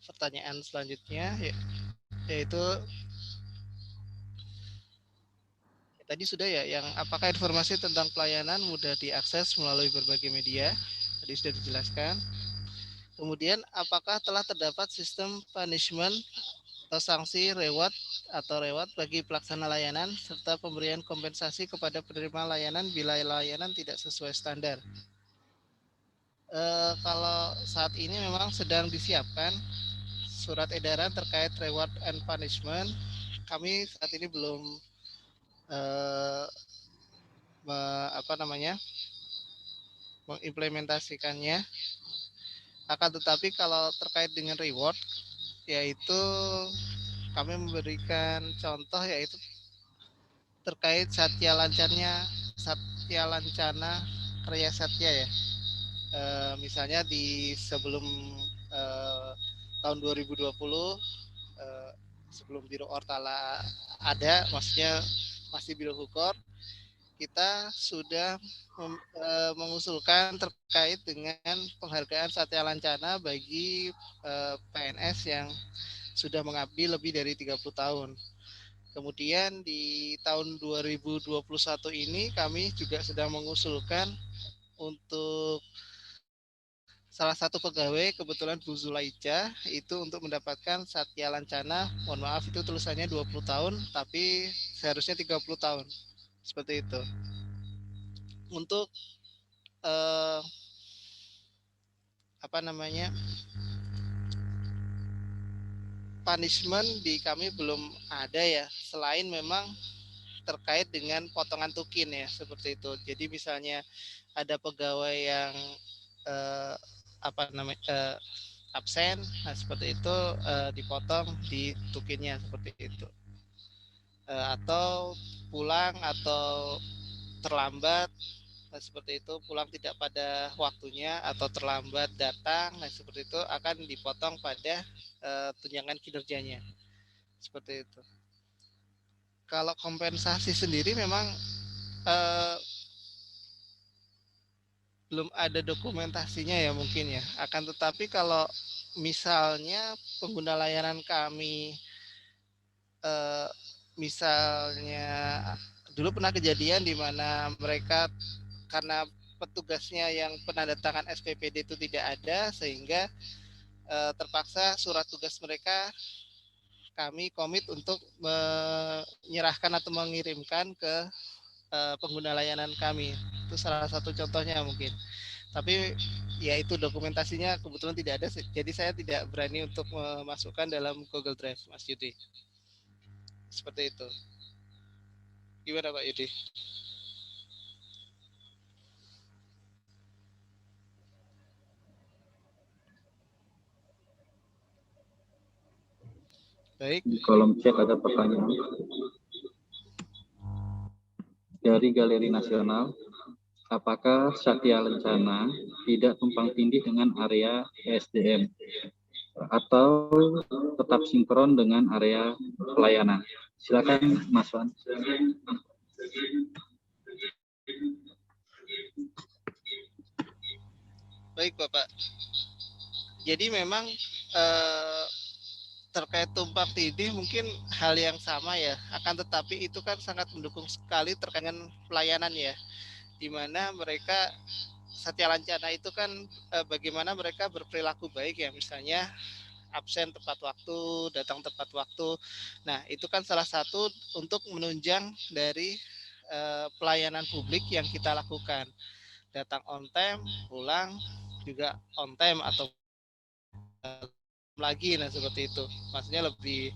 pertanyaan selanjutnya yaitu tadi sudah ya, yang apakah informasi tentang pelayanan mudah diakses melalui berbagai media? Tadi sudah dijelaskan. Kemudian, apakah telah terdapat sistem punishment atau sanksi reward bagi pelaksana layanan serta pemberian kompensasi kepada penerima layanan bila layanan tidak sesuai standar? Kalau saat ini memang sedang disiapkan surat edaran terkait reward and punishment. Kami saat ini belum eh, apa namanya mengimplementasikannya. Akan tetapi kalau terkait dengan reward, yaitu kami memberikan contoh yaitu terkait Satya Lancana Karya Satya ya. Misalnya di sebelum tahun 2020, sebelum Biro Ortala ada, maksudnya masih Biro Hukor, kita sudah mengusulkan terkait dengan penghargaan Satya Lancana bagi PNS yang sudah mengabdi lebih dari 30 tahun. Kemudian di tahun 2021 ini kami juga sedang mengusulkan untuk salah satu pegawai, kebetulan Bu Zulaica, itu untuk mendapatkan Satya Lancana. Mohon maaf, itu tulisannya 20 tahun tapi seharusnya 30 tahun. Seperti itu. Untuk eh, apa namanya punishment di kami belum ada ya, selain memang terkait dengan potongan tukin ya, seperti itu. Jadi misalnya ada pegawai yang eh, apa namanya absen, nah seperti itu dipotong di tukinnya seperti itu. Atau pulang atau terlambat, nah seperti itu, pulang tidak pada waktunya atau terlambat datang, nah seperti itu akan dipotong pada tunjangan kinerjanya seperti itu. Kalau kompensasi sendiri memang eh, belum ada dokumentasinya ya mungkin ya. Akan tetapi kalau misalnya pengguna layanan kami eh, misalnya dulu pernah kejadian di mana mereka karena petugasnya yang penandatangan SPPD itu tidak ada sehingga terpaksa surat tugas mereka kami komit untuk menyerahkan atau mengirimkan ke pengguna layanan kami. Itu salah satu contohnya mungkin. Tapi ya itu dokumentasinya kebetulan tidak ada, jadi saya tidak berani untuk memasukkan dalam Google Drive, Mas Yudi. Seperti itu. Gimana Pak Yudi? Baik. Di kolom chat ada pertanyaan dari Galeri Nasional. Apakah Satya Lencana tidak tumpang tindih dengan area SDM atau tetap sinkron dengan area pelayanan? Silakan Mas Wan. Baik Bapak. Jadi memang terkait tumpang tindih mungkin hal yang sama ya. Akan tetapi itu kan sangat mendukung sekali terkait dengan pelayanan ya. Di mana mereka Satya Lancana itu kan bagaimana mereka berperilaku baik ya, misalnya absen tepat waktu, datang tepat waktu. Nah, itu kan salah satu untuk menunjang dari pelayanan publik yang kita lakukan. Datang on time, pulang juga on time atau lagi, nah seperti itu. Maksudnya lebih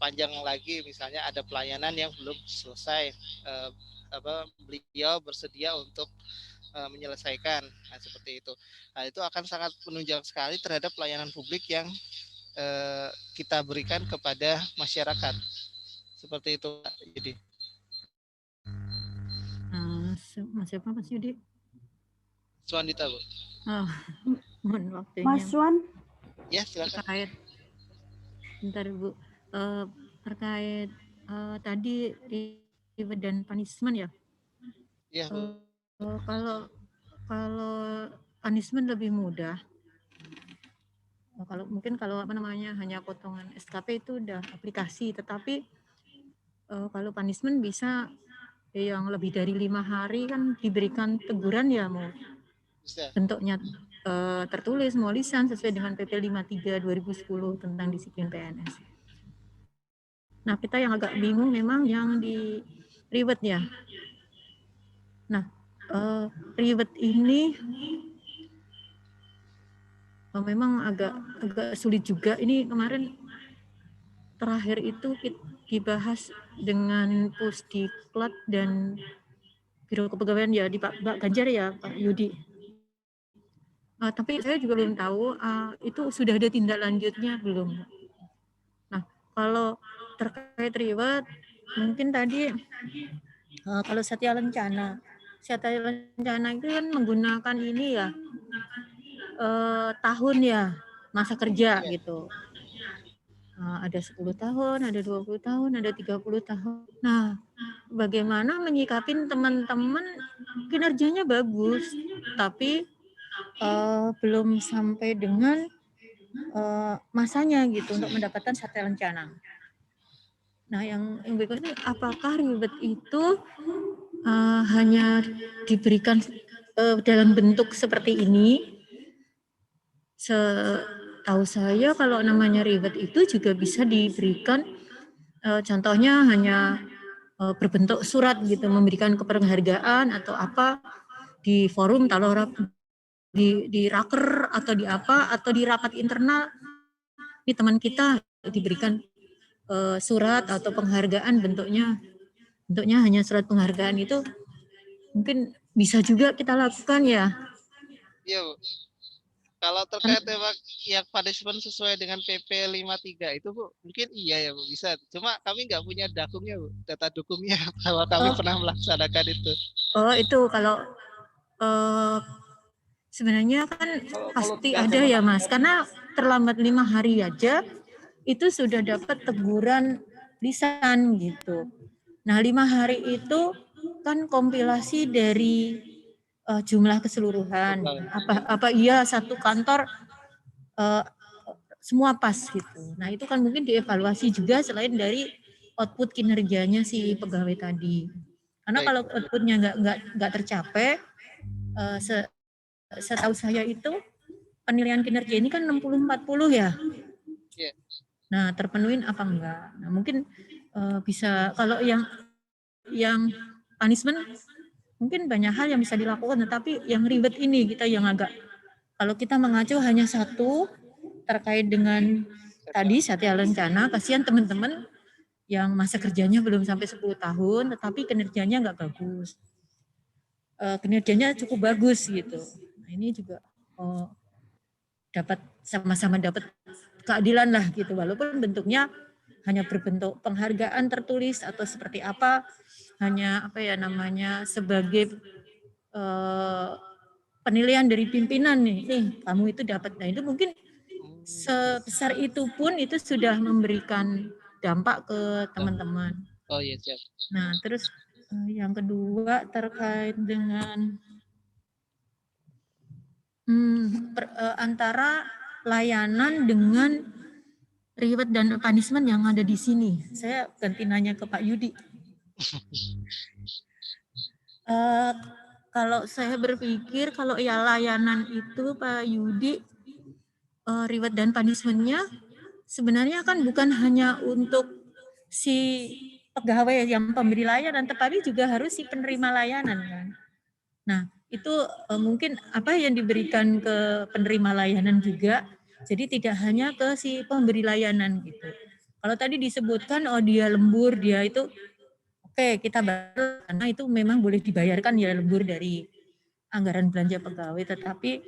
panjang lagi, misalnya ada pelayanan yang belum selesai, beliau bersedia untuk menyelesaikan, nah seperti itu. Nah itu akan sangat menunjang sekali terhadap pelayanan publik yang kita berikan kepada masyarakat, seperti itu. Jadi Mas siapa Mas Yudi? Suandita Bu. Oh, mohon waktunya. Mas Wan. Ya silakan. Terkait, bentar Bu, terkait tadi reward dan punishment ya. Ya Bu. Kalau punishment lebih mudah, Kalau mungkin kalau apa namanya hanya potongan SKP itu udah aplikasi, tetapi kalau punishment bisa yang lebih dari 5 hari kan diberikan teguran ya, mau Bisa. bentuknya tertulis mau lisan sesuai dengan PP 53 2010 tentang disiplin PNS. Nah, kita yang agak bingung memang yang di reward ya. Nah, reward ini memang agak sulit juga. Ini kemarin terakhir itu dibahas dengan Pusdiklat dan Biro Kepegawaian ya di Pak Ganjar ya, Pak Yudi. Tapi saya juga belum tahu itu sudah ada tindak lanjutnya belum. Nah, kalau terkait reward, mungkin tadi kalau Satya Lencana itu kan menggunakan ini ya tahun ya masa kerja gitu. Ada 10 tahun, ada 20 tahun, ada 30 tahun. Nah, bagaimana menyikapin teman-teman kinerjanya bagus, tapi belum sampai dengan masanya gitu untuk mendapatkan Satya Lencana. Nah, yang berikutnya, apakah reward itu hanya diberikan dalam bentuk seperti ini? Setahu saya kalau namanya reward itu juga bisa diberikan contohnya hanya berbentuk surat gitu, memberikan penghargaan atau apa di forum kalau di raker atau di apa atau di rapat internal, di teman kita diberikan surat atau penghargaan bentuknya hanya surat penghargaan, itu mungkin bisa juga kita lakukan ya. Iya, Bu. Kalau terkait yang punishment sesuai dengan PP 53 itu, Bu, mungkin iya ya, Bu, bisa. Cuma kami nggak punya dakumnya, Bu, data dukungnya bahwa kami pernah melaksanakan itu. Itu kalau sebenarnya kan pasti ada ya, Mas, karena terlambat 5 hari aja itu sudah dapat teguran lisan gitu. Nah, 5 hari itu kan kompilasi dari jumlah keseluruhan. Apa iya satu kantor semua pas gitu. Nah, itu kan mungkin dievaluasi juga selain dari output kinerjanya si pegawai tadi. Karena kalau outputnya nggak tercapai, setahu saya itu penilaian kinerja ini kan 60-40 ya. Nah, terpenuhin apa enggak? Nah, mungkin bisa kalau yang punishment mungkin banyak hal yang bisa dilakukan, tetapi yang reward ini kita yang agak, kalau kita mengacu hanya satu terkait dengan tadi Satya Lencana, kasihan teman-teman yang masa kerjanya belum sampai 10 tahun tetapi kinerjanya nggak bagus. Kinerjanya cukup bagus gitu. Nah, ini juga dapat sama-sama dapat keadilan lah gitu, walaupun bentuknya hanya berbentuk penghargaan tertulis atau seperti apa, hanya apa ya namanya sebagai penilaian dari pimpinan nih kamu itu dapat. Nah, itu mungkin sebesar itu pun itu sudah memberikan dampak ke teman-teman. Oh iya, siap. Nah, terus yang kedua terkait dengan antara layanan dengan reward dan punishment yang ada di sini. Saya ganti nanya ke Pak Yudi. Kalau saya berpikir kalau ya layanan itu Pak Yudi, reward dan punishment-nya sebenarnya kan bukan hanya untuk si pegawai yang pemberi layanan, tetapi juga harus si penerima layanan kan. Nah, itu mungkin apa yang diberikan ke penerima layanan juga, jadi tidak hanya ke si pemberi layanan gitu. Kalau tadi disebutkan dia lembur, dia itu oke, kita bayar karena itu memang boleh dibayarkan ya lembur dari anggaran belanja pegawai, tetapi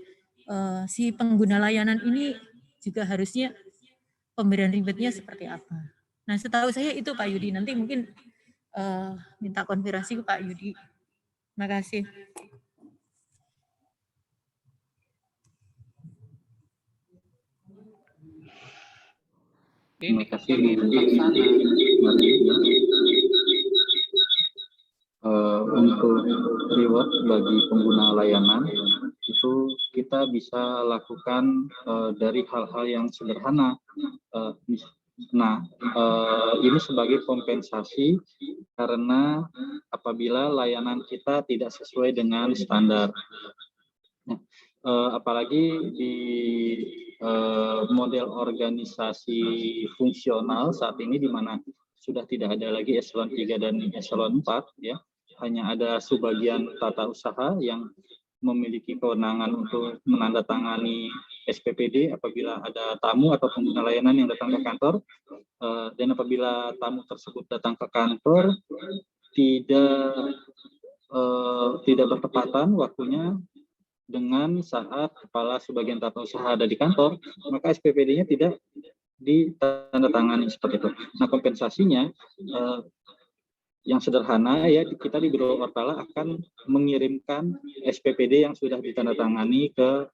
si pengguna layanan ini juga harusnya pemberian reward-nya seperti apa. Nah, setahu saya itu Pak Yudi, nanti mungkin minta konfirmasi ke Pak Yudi. Terima kasih. Terima kasih untuk reward bagi pengguna layanan itu kita bisa lakukan dari hal-hal yang sederhana. Ini sebagai kompensasi karena apabila layanan kita tidak sesuai dengan standar. Apalagi di model organisasi fungsional saat ini, di mana sudah tidak ada lagi eselon 3 dan eselon 4, ya, hanya ada subbagian tata usaha yang memiliki kewenangan untuk menandatangani SPPD apabila ada tamu atau pengguna layanan yang datang ke kantor, dan apabila tamu tersebut datang ke kantor tidak bertepatan waktunya dengan saat kepala subbagian tata usaha ada di kantor, maka SPPD-nya tidak ditandatangani seperti itu. Nah, kompensasinya yang sederhana, ya, kita di Biro Orpala akan mengirimkan SPPD yang sudah ditandatangani ke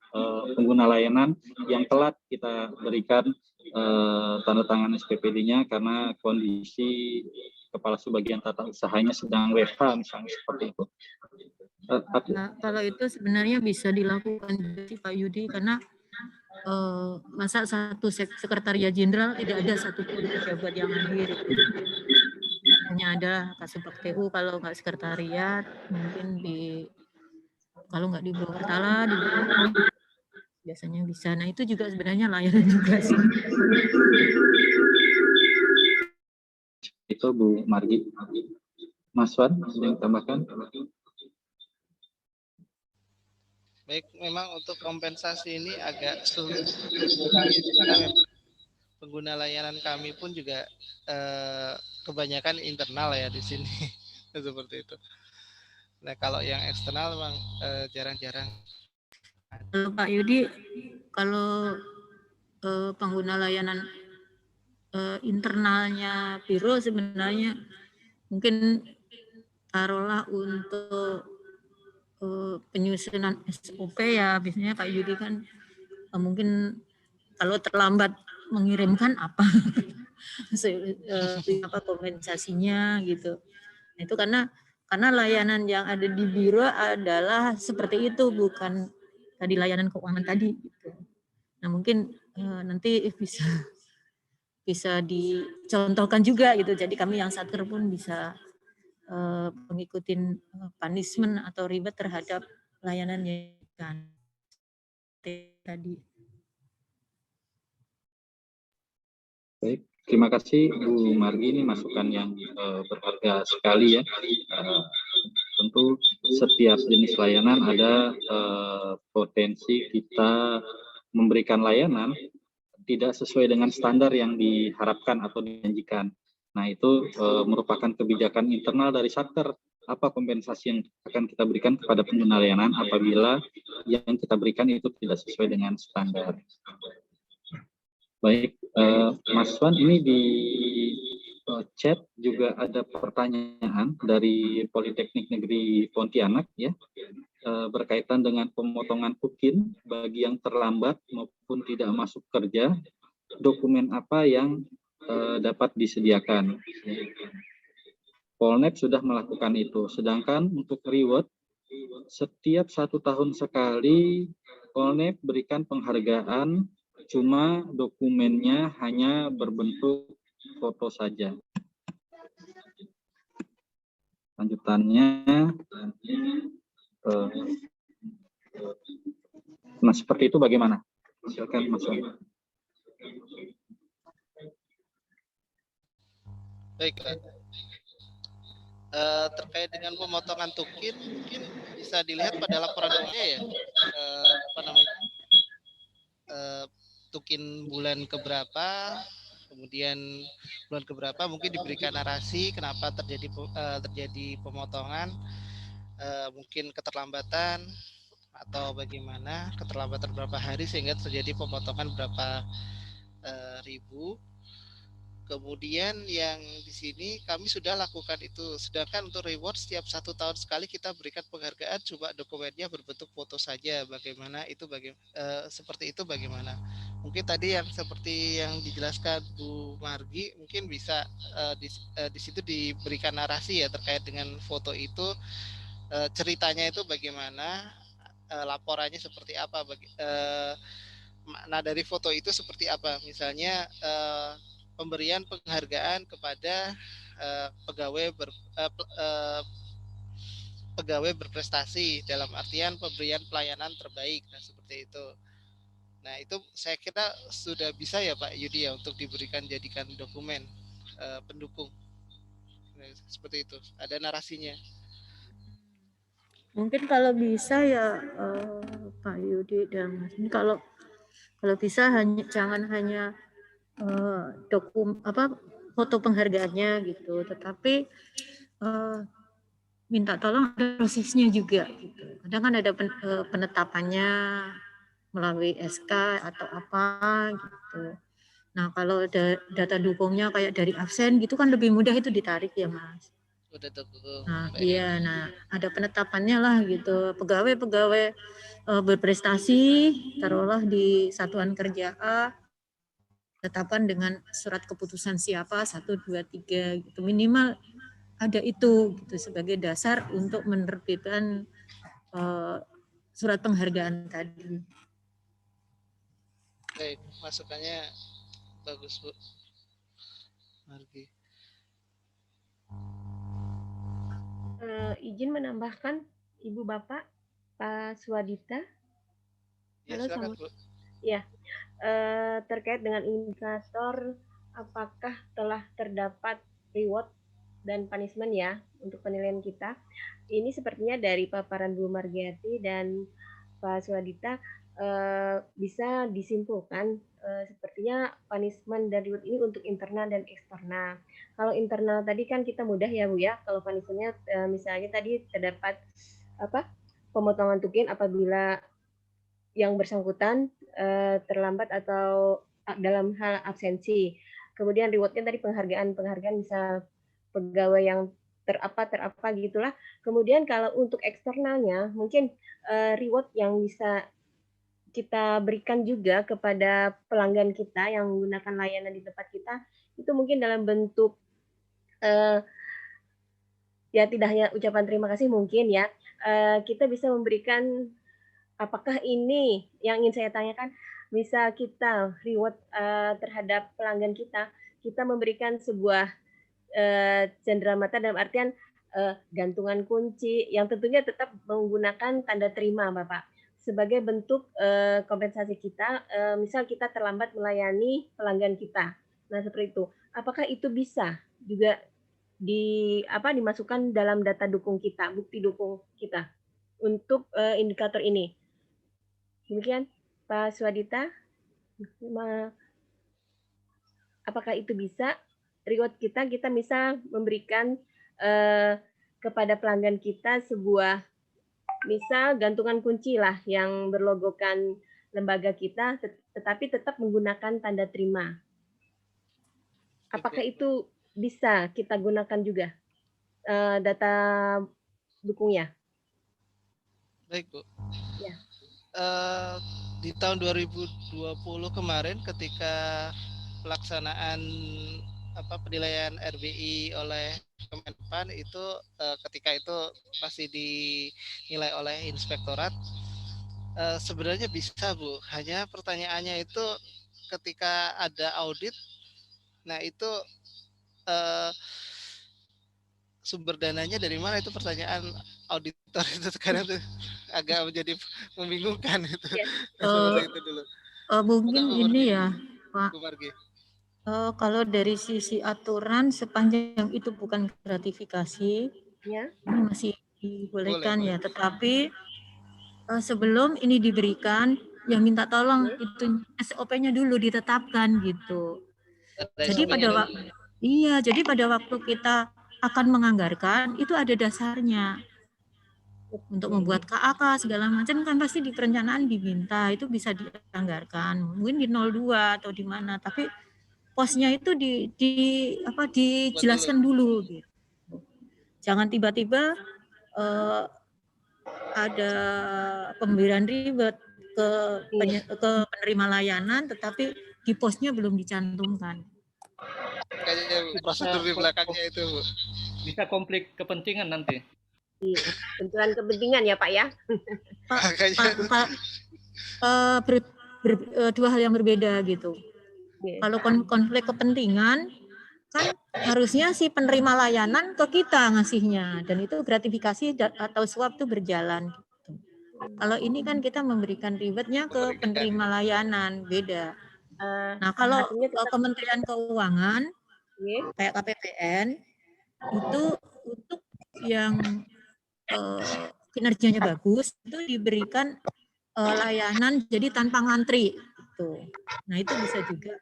pengguna layanan yang telat kita berikan tanda tangan SPPD-nya karena kondisi kepala subbagian tata usahanya sedang WFH misalnya, seperti itu. Nah, kalau itu sebenarnya bisa dilakukan sih Pak Yudi, karena masa satu sekretariat jenderal tidak ada satupun pejabat yang hadir. Hanya ada Kasubag TU, kalau nggak sekretariat mungkin kalau nggak di Biro Orpala di biasanya bisa. Nah, itu juga sebenarnya layanan juga sih. Itu Bu Margi. Mas Wan, ada yang tambahkan? Baik, memang untuk kompensasi ini agak sulit karena memang pengguna layanan kami pun juga kebanyakan internal ya di sini. Seperti itu. Nah, kalau yang eksternal memang jarang-jarang. Kalau Pak Yudi, kalau pengguna layanan internalnya biro sebenarnya mungkin taruhlah untuk penyusunan SOP, ya biasanya Pak Yudi kan mungkin kalau terlambat mengirimkan apa apa kompensasinya gitu. Nah, itu karena layanan yang ada di biro adalah seperti itu, bukan tadi layanan keuangan tadi gitu. Nah, mungkin nanti bisa dicontohkan juga gitu. Jadi kami yang satker pun bisa mengikuti punishment atau reward terhadap layanan yang tadi. Baik, terima kasih Bu Margi, ini masukan yang berharga sekali, ya. Tentu setiap jenis layanan ada potensi kita memberikan layanan tidak sesuai dengan standar yang diharapkan atau dijanjikan. Nah, itu merupakan kebijakan internal dari Satker. Apa kompensasi yang akan kita berikan kepada pengguna layanan apabila yang kita berikan itu tidak sesuai dengan standar. Baik, Mas Wan, ini di chat juga ada pertanyaan dari Politeknik Negeri Pontianak, ya, berkaitan dengan pemotongan tukin bagi yang terlambat maupun tidak masuk kerja. Dokumen apa yang dapat disediakan? Polnet sudah melakukan itu, sedangkan untuk reward setiap 1 tahun sekali Polnet berikan penghargaan, cuma dokumennya hanya berbentuk foto saja. Lanjutannya, nah seperti itu bagaimana? Silakan Mas Wan. Baik, terkait dengan pemotongan tukin mungkin bisa dilihat pada laporan ya, tukin bulan keberapa, kemudian bulan keberapa mungkin diberikan narasi kenapa terjadi pemotongan, mungkin keterlambatan atau bagaimana, keterlambatan berapa hari sehingga terjadi pemotongan berapa ribu. Kemudian yang di sini kami sudah lakukan itu. Sedangkan untuk reward setiap 1 tahun sekali kita berikan penghargaan, cuma dokumennya berbentuk foto saja. Bagaimana itu seperti itu bagaimana? Mungkin tadi yang seperti yang dijelaskan Bu Margi, mungkin bisa di situ diberikan narasi ya terkait dengan foto itu, ceritanya itu bagaimana, laporannya seperti apa, makna dari foto itu seperti apa. Misalnya pemberian penghargaan kepada pegawai berprestasi dalam artian pemberian pelayanan terbaik. Nah, seperti itu. Nah, itu saya kira sudah bisa ya Pak Yudi ya untuk jadikan dokumen pendukung. Nah, seperti itu. Ada narasinya. Mungkin kalau bisa ya Pak Yudi dan Mas, kalau bisa jangan hanya foto penghargaannya gitu, tetapi minta tolong ada prosesnya juga gitu. Kadang kan ada penetapannya melalui SK atau apa gitu. Nah, kalau data dukungnya kayak dari absen gitu kan lebih mudah itu ditarik ya Mas. Udah dukung. Nah, iya, nah ada penetapannya lah gitu. Pegawai berprestasi taruhlah di satuan kerja A, tetapan dengan surat keputusan siapa 1, 2, 3 gitu. Minimal ada itu gitu sebagai dasar untuk menerbitkan surat penghargaan tadi. Baik, masukannya bagus Bu Margi. Izin menambahkan Ibu Bapak Pak Swadita. Ya, silakan Bu. Ya, terkait dengan indikator apakah telah terdapat reward dan punishment ya untuk penilaian kita. Ini sepertinya dari paparan Bu Margiati dan Pak Swadita bisa disimpulkan sepertinya punishment dan reward ini untuk internal dan eksternal. Kalau internal tadi kan kita mudah ya Bu ya. Kalau punishmentnya misalnya tadi terdapat pemotongan tukin apabila yang bersangkutan terlambat atau dalam hal absensi. Kemudian rewardnya tadi penghargaan bisa pegawai yang terapa gitulah. Kemudian kalau untuk eksternalnya mungkin reward yang bisa kita berikan juga kepada pelanggan kita yang menggunakan layanan di tempat kita itu mungkin dalam bentuk ya tidak hanya ucapan terima kasih mungkin ya, kita bisa memberikan, apakah ini yang ingin saya tanyakan, bisa kita reward terhadap pelanggan kita memberikan sebuah cenderamata dalam artian gantungan kunci yang tentunya tetap menggunakan tanda terima Bapak sebagai bentuk kompensasi kita, misal kita terlambat melayani pelanggan kita. Nah seperti itu. Apakah itu bisa juga dimasukkan dalam data dukung kita, bukti dukung kita untuk indikator ini? Demikian Pak Swadita. Apakah itu bisa reward kita bisa memberikan kepada pelanggan kita sebuah misal gantungan kunci lah yang berlogokan lembaga kita tetapi tetap menggunakan tanda terima. Apakah itu bisa kita gunakan juga data dukungnya? Baik Bu. Ya. Di tahun 2020 kemarin ketika pelaksanaan penilaian RBI oleh Kemenpan itu ketika itu masih dinilai oleh inspektorat, sebenarnya bisa Bu, hanya pertanyaannya itu ketika ada audit, nah itu sumber dananya dari mana, itu pertanyaan auditor itu kadang tuh agak menjadi membingungkan itu. Ya. Seperti itu dulu. Mungkin ini ya Pak. Bu Margi. Kalau dari sisi aturan sepanjang itu bukan gratifikasi, ya, ini masih dibolehkan boleh. Ya. Tetapi sebelum ini diberikan, yang minta tolong itu SOP-nya dulu ditetapkan gitu. Jadi pada waktu kita akan menganggarkan itu ada dasarnya. Untuk membuat KAK segala macam kan pasti di perencanaan diminta, itu bisa dianggarkan. Mungkin di 02 atau di mana, tapi posnya itu dijelaskan dulu gitu. Jangan tiba-tiba ada pemberian reward ke penerima layanan tetapi di posnya belum dicantumkan. Kayaknya prosedur di belakangnya itu Bu. Bisa konflik kepentingan nanti. benturan kepentingan ya Pak ya. Pak, Makanya dua hal yang berbeda gitu. Oke. Kalau konflik kepentingan kan harusnya si penerima layanan ke kita ngasihnya, dan itu gratifikasi atau suap itu berjalan gitu. Kalau ini kan kita memberikan rewardnya ke penerima layanan, beda. Nah, kalau Artinya tetap Kementerian Keuangan oke. kayak KPPN itu untuk yang kinerjanya bagus itu diberikan layanan jadi tanpa ngantri gitu. Nah, itu bisa juga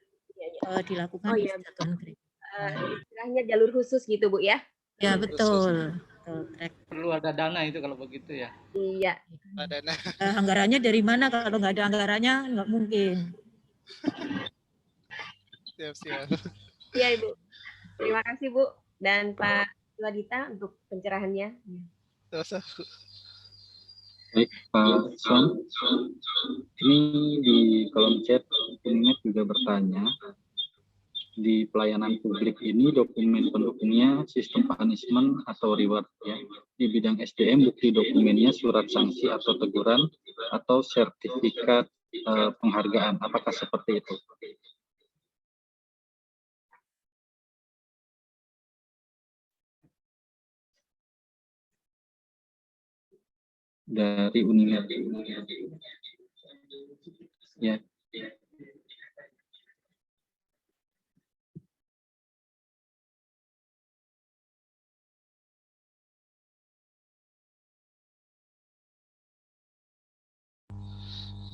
Iya, iya. dilakukan Oh di ya, satuan kredit. istilahnya jalur khusus gitu Bu ya. Ya, jalur khusus betul. Perlu ada dana itu kalau begitu ya. Iya. dana. Anggarannya dari mana? Kalau nggak ada anggarannya nggak mungkin. Siap. Iya Ibu. Terima kasih Bu dan Pak Wadita untuk pencerahannya. Terus Baik, Pak Son. Ini di kolom chat Unimed juga bertanya, di pelayanan publik ini dokumen pendukungnya sistem punishment atau reward ya. Di bidang SDM bukti dokumennya surat sanksi atau teguran atau sertifikat penghargaan. Apakah seperti itu? Dari Unimed. Ya.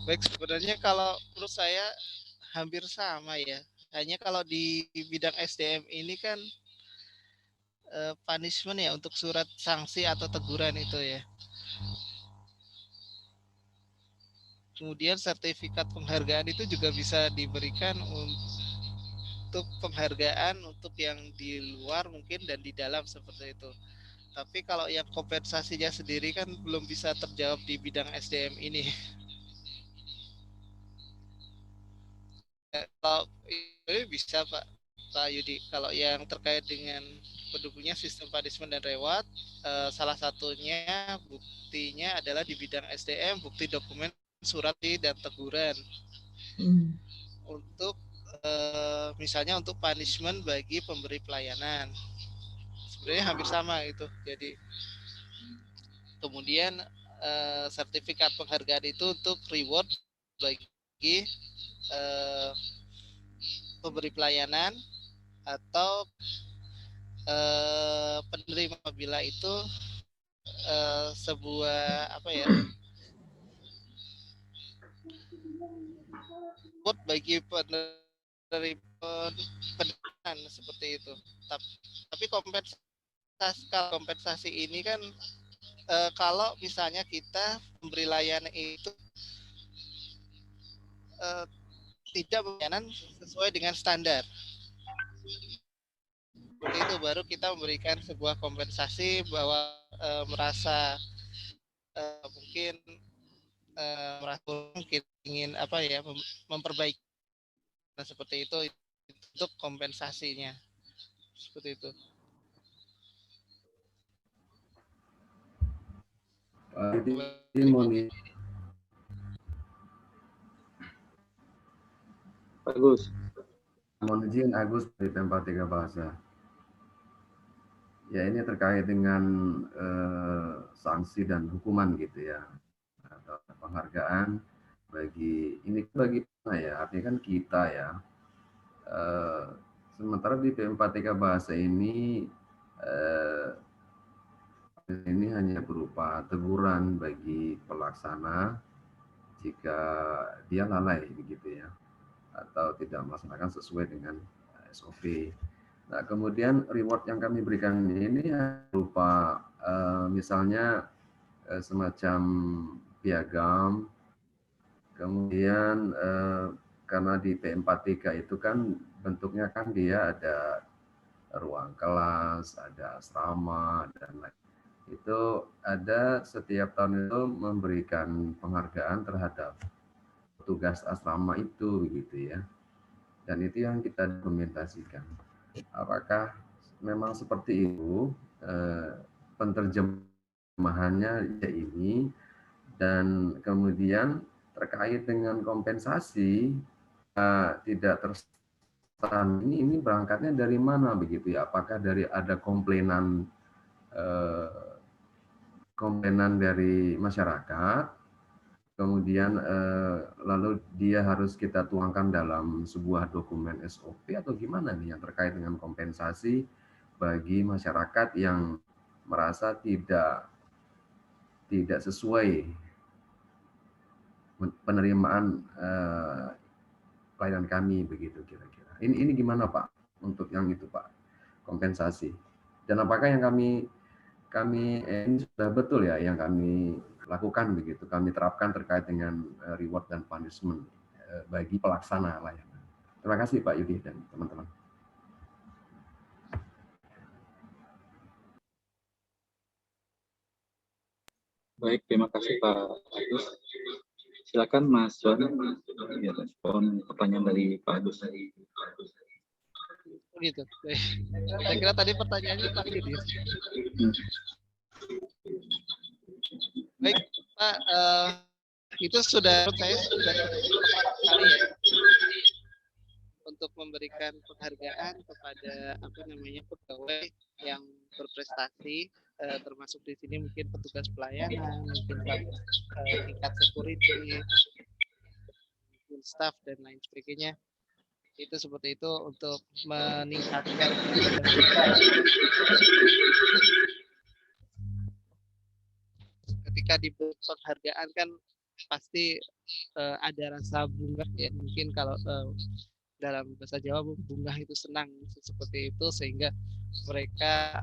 baik, sebenarnya kalau menurut saya hampir sama ya. Hanya kalau di bidang SDM ini kan punishment ya untuk surat sanksi atau teguran itu ya. Kemudian sertifikat penghargaan itu juga bisa diberikan untuk penghargaan untuk yang di luar mungkin dan di dalam seperti itu. Tapi kalau yang kompensasinya sendiri kan belum bisa terjawab di bidang SDM ini. Kalau ini bisa Pak Yudi, kalau yang terkait dengan pendukungnya sistem punishment dan reward, salah satunya buktinya adalah di bidang SDM, bukti dokumen surat dan teguran. Untuk misalnya untuk punishment bagi pemberi pelayanan, sebenarnya hampir sama itu. Jadi kemudian sertifikat penghargaan itu untuk reward bagi pemberi pelayanan atau penerima apabila itu sebuah apa ya buat bagi penerima pendanaan seperti itu. Tapi kompensasi ini kan kalau misalnya kita memberi layanan itu tidak pelayanan sesuai dengan standar. Seperti itu baru kita memberikan sebuah kompensasi bahwa merasa mungkin merasa mungkin ingin apa ya memperbaiki seperti itu untuk kompensasinya seperti itu. Bagus. Mohon izin Agus dari Pempa 3 Bahasa. Ya ini terkait dengan sanksi dan hukuman gitu ya, atau penghargaan bagi mana ya, artinya kan kita ya. Sementara di P4 3 Bahasa ini hanya berupa teguran bagi pelaksana jika dia lalai begitu ya, atau tidak melaksanakan sesuai dengan SOP. Nah, kemudian reward yang kami berikan ini berupa misalnya semacam piagam, kemudian karena di P4K itu kan bentuknya kan dia ada ruang kelas, ada asrama, dan lain. Itu ada setiap tahun itu memberikan penghargaan terhadap tugas asrama itu begitu ya. Dan itu yang kita dokumentasikan. Apakah memang seperti itu? Penerjemahan kelemahannya ya ini, dan kemudian terkait dengan kompensasi tidak terserah ini berangkatnya dari mana begitu ya? Apakah dari ada komplainan dari masyarakat, kemudian lalu dia harus kita tuangkan dalam sebuah dokumen SOP atau gimana nih yang terkait dengan kompensasi bagi masyarakat yang merasa tidak sesuai penerimaan pelayanan kami begitu kira-kira. Ini gimana Pak untuk yang itu Pak, kompensasi? Dan apakah yang kami ini sudah betul ya yang kami lakukan begitu, kami terapkan terkait dengan reward dan punishment bagi pelaksana layanan. Terima kasih Pak Yudi dan teman-teman. Baik, terima kasih Pak Agus. Silakan Mas Wan, ya, respon pertanyaan dari Pak Agus. Gitu. Saya kira tadi pertanyaannya Pak Yudi. Baik Pak, itu sudah menurut saya sudah tepat sekali ya untuk memberikan penghargaan kepada pegawai yang berprestasi, termasuk di sini mungkin petugas pelayanan, mungkin tingkat security, mungkin staff dan lain sebagainya. Itu seperti itu untuk meningkatkan ketika diberi penghargaan kan pasti ada rasa bunga ya, mungkin kalau dalam bahasa Jawa bunga itu senang seperti itu, sehingga mereka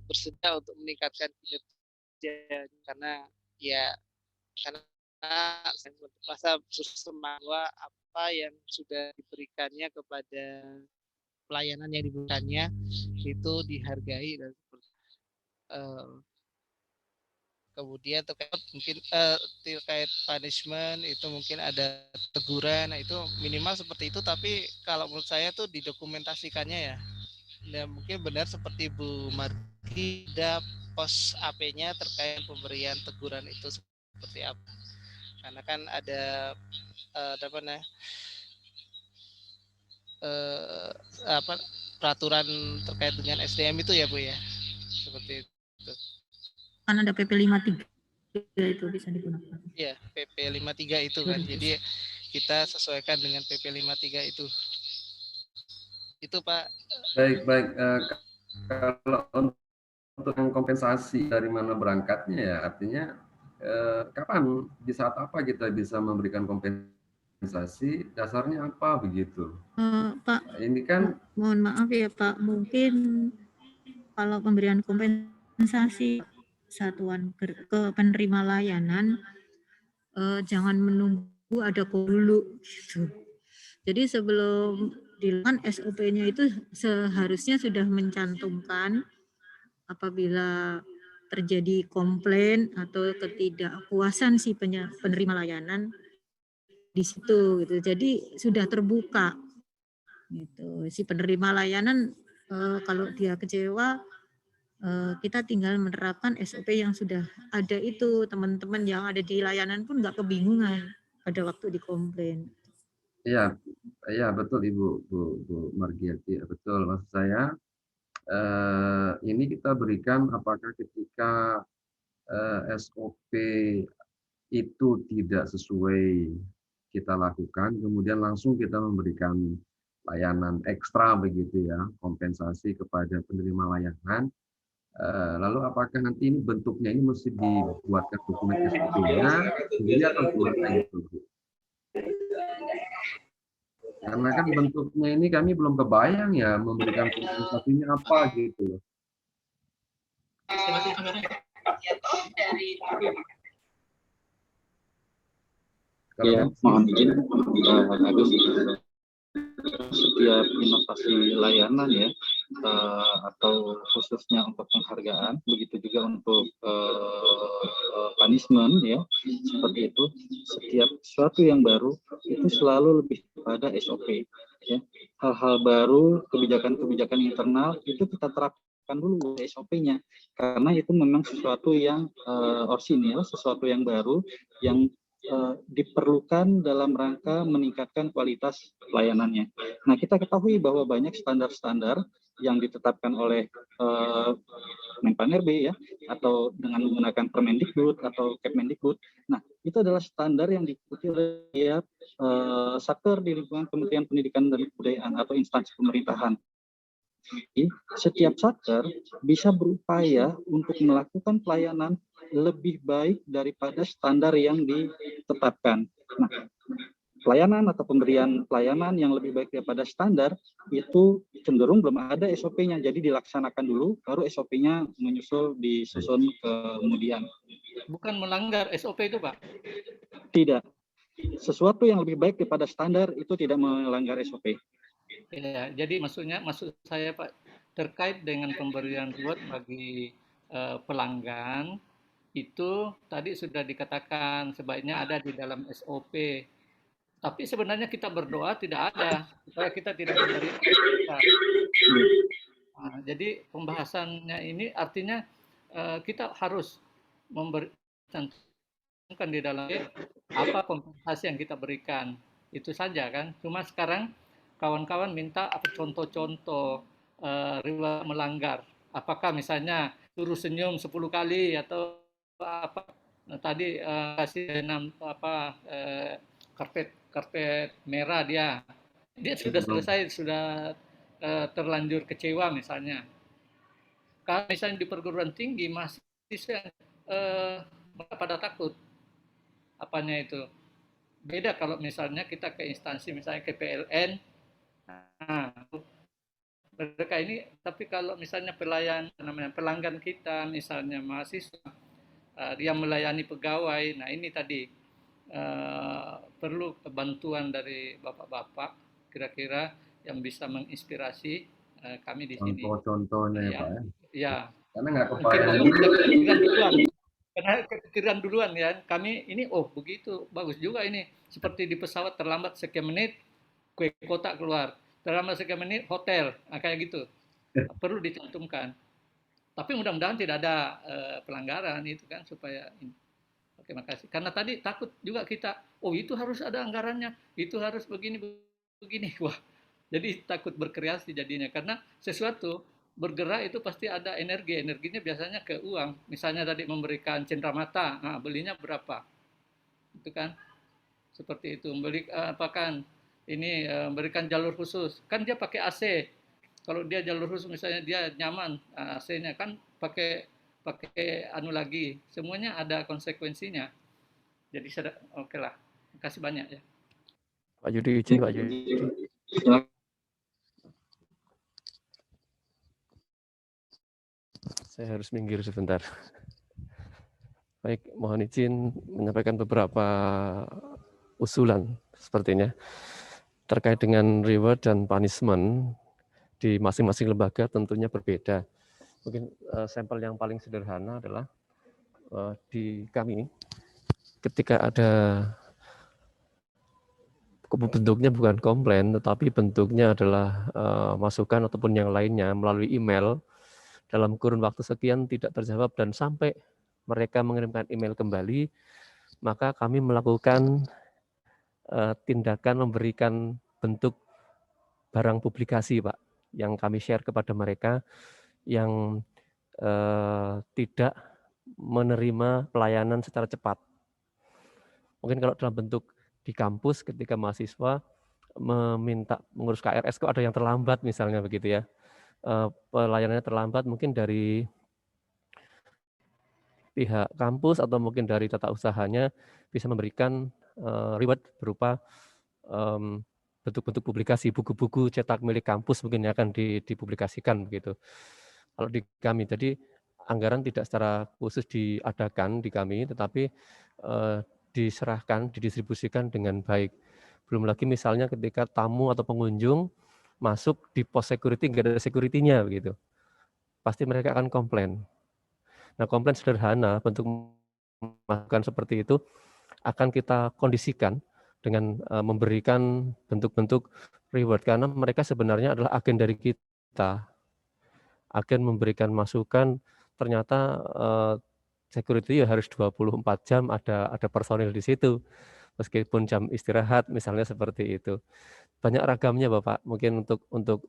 bersedia untuk meningkatkan kinerja karena saya merasa bahwa apa yang sudah diberikannya kepada pelayanan yang diberikannya itu dihargai dan kemudian terkait punishment itu mungkin ada teguran, nah itu minimal seperti itu, tapi kalau menurut saya tuh didokumentasikannya ya. Dan mungkin benar seperti Bu Margi, ada pos AP-nya terkait pemberian teguran itu seperti apa. Karena kan ada peraturan terkait dengan SDM itu ya Bu ya. Seperti itu. Kan ada PP 53 itu bisa digunakan. Iya, PP 53 itu kan. Jadi kita sesuaikan dengan PP 53 itu. Itu Pak. Baik. Kalau untuk kompensasi dari mana berangkatnya ya, artinya kapan, di saat apa kita bisa memberikan kompensasi, dasarnya apa begitu? Pak, ini kan mohon maaf ya Pak, mungkin kalau pemberian kompensasi satuan ke penerima layanan jangan menunggu ada dulu gitu. Jadi sebelum dilakukan SOP-nya itu seharusnya sudah mencantumkan apabila terjadi komplain atau ketidakpuasan si penerima layanan di situ gitu. Jadi sudah terbuka gitu. Si penerima layanan kalau dia kecewa kita tinggal menerapkan SOP yang sudah ada itu. Teman-teman yang ada di layanan pun nggak kebingungan pada waktu dikomplain. Iya betul Bu Margiati, betul. Maksud saya ini kita berikan apakah ketika SOP itu tidak sesuai kita lakukan, kemudian langsung kita memberikan layanan ekstra begitu ya, kompensasi kepada penerima layanan. Lalu apakah nanti ini bentuknya ini mesti dibuatkan dokumen SOP-nya sendiri atau gimana itu? Karena kan bentuknya ini kami belum kebayang ya memberikan kompensasinya apa gitu. Ya, mohon izin Agus. Setiap inovasi layanan ya, atau khususnya untuk penghargaan, begitu juga untuk punishment ya, seperti itu. Setiap sesuatu yang baru itu selalu lebih pada SOP ya. Hal-hal baru, kebijakan-kebijakan internal itu kita terapkan ditetapkan dulu SOP-nya, karena itu memang sesuatu yang orsinil, sesuatu yang baru, yang diperlukan dalam rangka meningkatkan kualitas pelayanannya. Nah, kita ketahui bahwa banyak standar-standar yang ditetapkan oleh Menpan.RB ya, atau dengan menggunakan Permendikbud atau Kepmendikbud. Nah, itu adalah standar yang diikuti oleh satker di lingkungan Kementerian Pendidikan dan Kebudayaan atau instansi pemerintahan. Setiap satker bisa berupaya untuk melakukan pelayanan lebih baik daripada standar yang ditetapkan. Nah, pelayanan atau pemberian pelayanan yang lebih baik daripada standar itu cenderung belum ada SOP-nya, jadi dilaksanakan dulu, baru SOP-nya disusun kemudian. Bukan melanggar SOP itu, Pak? Tidak. Sesuatu yang lebih baik daripada standar itu tidak melanggar SOP. Ya, jadi maksud saya Pak, terkait dengan pemberian reward bagi pelanggan itu tadi sudah dikatakan sebaiknya ada di dalam SOP. Tapi sebenarnya kita berdoa tidak ada supaya kita tidak memberi. Nah, jadi pembahasannya ini artinya kita harus memberi cantumkan di dalam apa kompensasi yang kita berikan. Itu saja kan. Cuma sekarang kawan-kawan minta apa contoh-contoh reward melanggar. Apakah misalnya suruh senyum 10 kali atau apa? Nah, tadi kasih karpet merah dia sudah selesai, sudah terlanjur kecewa misalnya. Kalau misalnya di perguruan tinggi mahasiswa mereka pada takut apanya itu. Beda kalau misalnya kita ke instansi misalnya ke PLN. Nah, mereka ini, tapi kalau misalnya pelanggan kita misalnya mahasiswa dia melayani pegawai, nah ini tadi perlu bantuan dari bapak-bapak kira-kira yang bisa menginspirasi kami di sini. Contoh-contohnya ya, Pak. Ya. Karena nggak kebayang. Karena kepikiran duluan ya. Kami ini begitu bagus juga ini. Seperti di pesawat terlambat sekian menit, kue kotak keluar. Terlambat sekian menit hotel, kayak gitu. Perlu dicantumkan. Tapi mudah-mudahan tidak ada pelanggaran itu kan supaya ini. Oke, makasih. Karena tadi takut juga kita, itu harus ada anggarannya, itu harus begini. Wah, jadi takut berkreasi jadinya. Karena sesuatu bergerak itu pasti ada energinya biasanya ke uang. Misalnya tadi memberikan cenderamata, nah belinya berapa? Itu kan seperti itu. Memberikan jalur khusus, kan dia pakai AC. Kalau dia jalur khusus misalnya dia nyaman AC-nya kan pakai lagi, semuanya ada konsekuensinya. Jadi oke lah. Terima kasih banyak ya. Pak Yudi, izin Pak Yudi. Saya harus minggir sebentar. Baik, mohon izin menyampaikan beberapa usulan sepertinya terkait dengan reward dan punishment di masing-masing lembaga tentunya berbeda. Mungkin sampel yang paling sederhana adalah di kami ketika ada bentuknya bukan komplain tetapi bentuknya adalah masukan ataupun yang lainnya melalui email dalam kurun waktu sekian tidak terjawab dan sampai mereka mengirimkan email kembali, maka kami melakukan tindakan memberikan bentuk barang publikasi, Pak, yang kami share kepada mereka yang tidak menerima pelayanan secara cepat. Mungkin kalau dalam bentuk di kampus ketika mahasiswa meminta mengurus KRS kok ada yang terlambat misalnya begitu ya. Pelayanannya terlambat mungkin dari pihak kampus atau mungkin dari tata usahanya bisa memberikan reward berupa bentuk-bentuk publikasi, buku-buku cetak milik kampus mungkin akan dipublikasikan begitu. Kalau di kami, jadi anggaran tidak secara khusus diadakan di kami, tetapi diserahkan, didistribusikan dengan baik. Belum lagi misalnya ketika tamu atau pengunjung masuk di pos security, nggak ada security-nya begitu. Pasti mereka akan komplain. Nah, komplain sederhana, bentuk masukan seperti itu akan kita kondisikan dengan memberikan bentuk-bentuk reward karena mereka sebenarnya adalah agen dari kita. agen memberikan masukan, ternyata security ya harus 24 jam ada personil di situ, meskipun jam istirahat misalnya seperti itu. Banyak ragamnya Bapak, mungkin untuk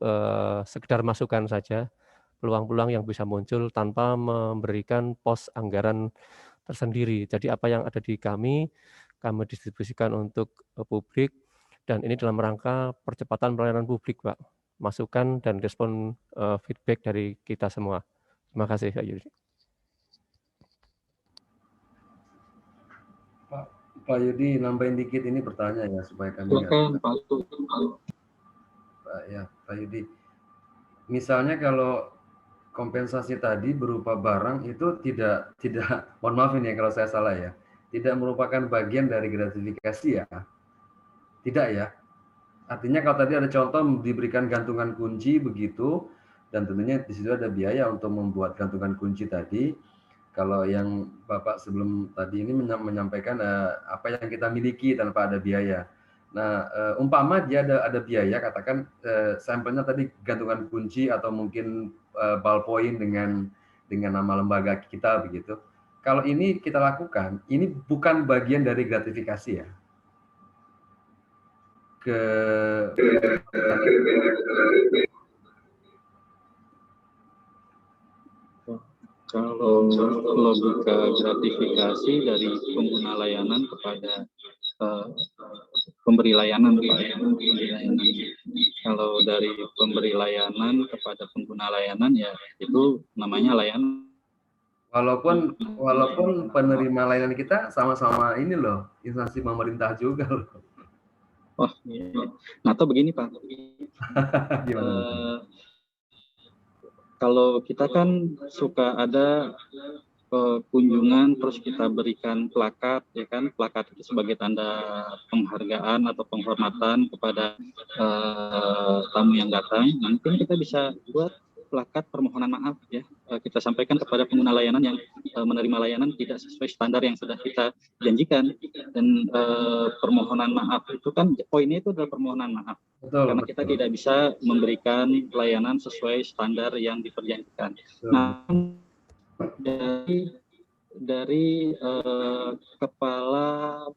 sekedar masukan saja, peluang-peluang yang bisa muncul tanpa memberikan pos anggaran tersendiri. Jadi apa yang ada di kami distribusikan untuk publik, dan ini dalam rangka percepatan pelayanan publik, Pak. Masukan dan respon feedback dari kita semua. Terima kasih, Pak Yudi. Pak Yudi, nambahin dikit ini pertanyaan ya supaya kami Silakan Pak. Pak Yudi. Misalnya kalau kompensasi tadi berupa barang itu tidak mohon maaf ini ya kalau saya salah ya, tidak merupakan bagian dari gratifikasi ya, tidak ya. Artinya kalau tadi ada contoh diberikan gantungan kunci begitu, dan tentunya di situ ada biaya untuk membuat gantungan kunci tadi. Kalau yang Bapak sebelum tadi ini menyampaikan apa yang kita miliki tanpa ada biaya. Nah, umpama dia ada biaya, katakan sampelnya tadi gantungan kunci atau mungkin ballpoint dengan nama lembaga kita begitu. Kalau ini kita lakukan, ini bukan bagian dari gratifikasi ya. Kalau logika gratifikasi dari pengguna layanan kepada pemberi layanan, Pak, ya. Kalau dari pemberi layanan kepada pengguna layanan ya itu namanya layanan. Walaupun penerima layanan kita sama-sama ini loh, instansi pemerintah juga loh. Oh iya. Nah, atau begini Pak. Kalau kita kan suka ada kunjungan terus kita berikan plakat, ya kan, plakat itu sebagai tanda penghargaan atau penghormatan kepada tamu yang datang. Mungkin kita bisa buat plakat permohonan maaf ya, kita sampaikan kepada pengguna layanan yang menerima layanan tidak sesuai standar yang sudah kita janjikan, dan permohonan maaf itu kan poinnya itu adalah permohonan maaf. Betul, karena kita tidak bisa memberikan pelayanan sesuai standar yang diperjanjikan. Nah, dari Kepala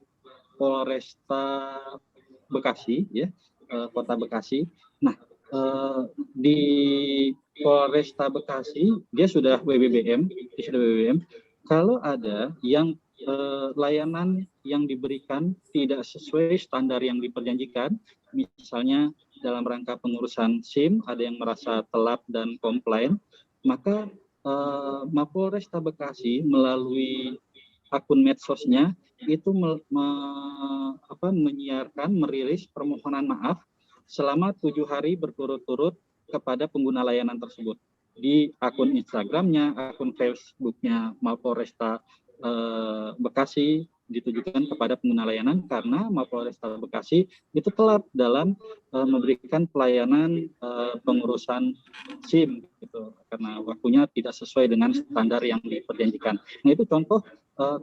Polresta Bekasi ya, Kota Bekasi. Nah, di Polresta Bekasi dia sudah WBBM, kalau ada yang layanan yang diberikan tidak sesuai standar yang diperjanjikan, misalnya dalam rangka pengurusan SIM ada yang merasa telat dan komplain, maka Mapolresta Bekasi melalui akun medsosnya itu menyiarkan, merilis permohonan maaf selama 7 hari berturut-turut kepada pengguna layanan tersebut di akun Instagramnya, akun Facebooknya Mapolresta Bekasi ditujukan kepada pengguna layanan, karena Mapolresta Bekasi itu telat dalam memberikan pelayanan pengurusan SIM gitu, karena waktunya tidak sesuai dengan standar yang diperjanjikan. Nah, itu contoh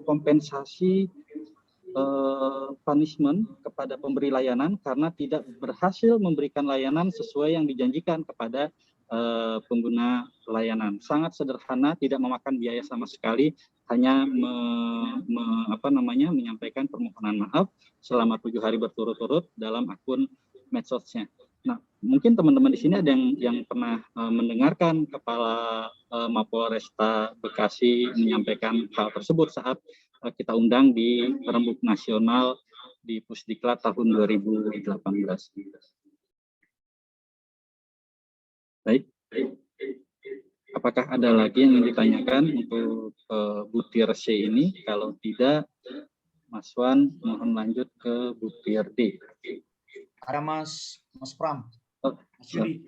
kompensasi punishment kepada pemberi layanan karena tidak berhasil memberikan layanan sesuai yang dijanjikan kepada pengguna layanan. Sangat sederhana, tidak memakan biaya sama sekali, hanya menyampaikan permohonan maaf selama 7 hari berturut-turut dalam akun medsosnya. Nah, mungkin teman-teman di sini ada yang pernah mendengarkan Kepala Mapolresta Bekasi menyampaikan hal tersebut saat kita undang di Rembuk Nasional di Pusdiklat tahun 2018. Baik. Apakah ada lagi yang ingin ditanyakan untuk butir C ini? Kalau tidak, Mas Wan mohon lanjut ke butir D. Ada Mas Pram. Mas Yudi.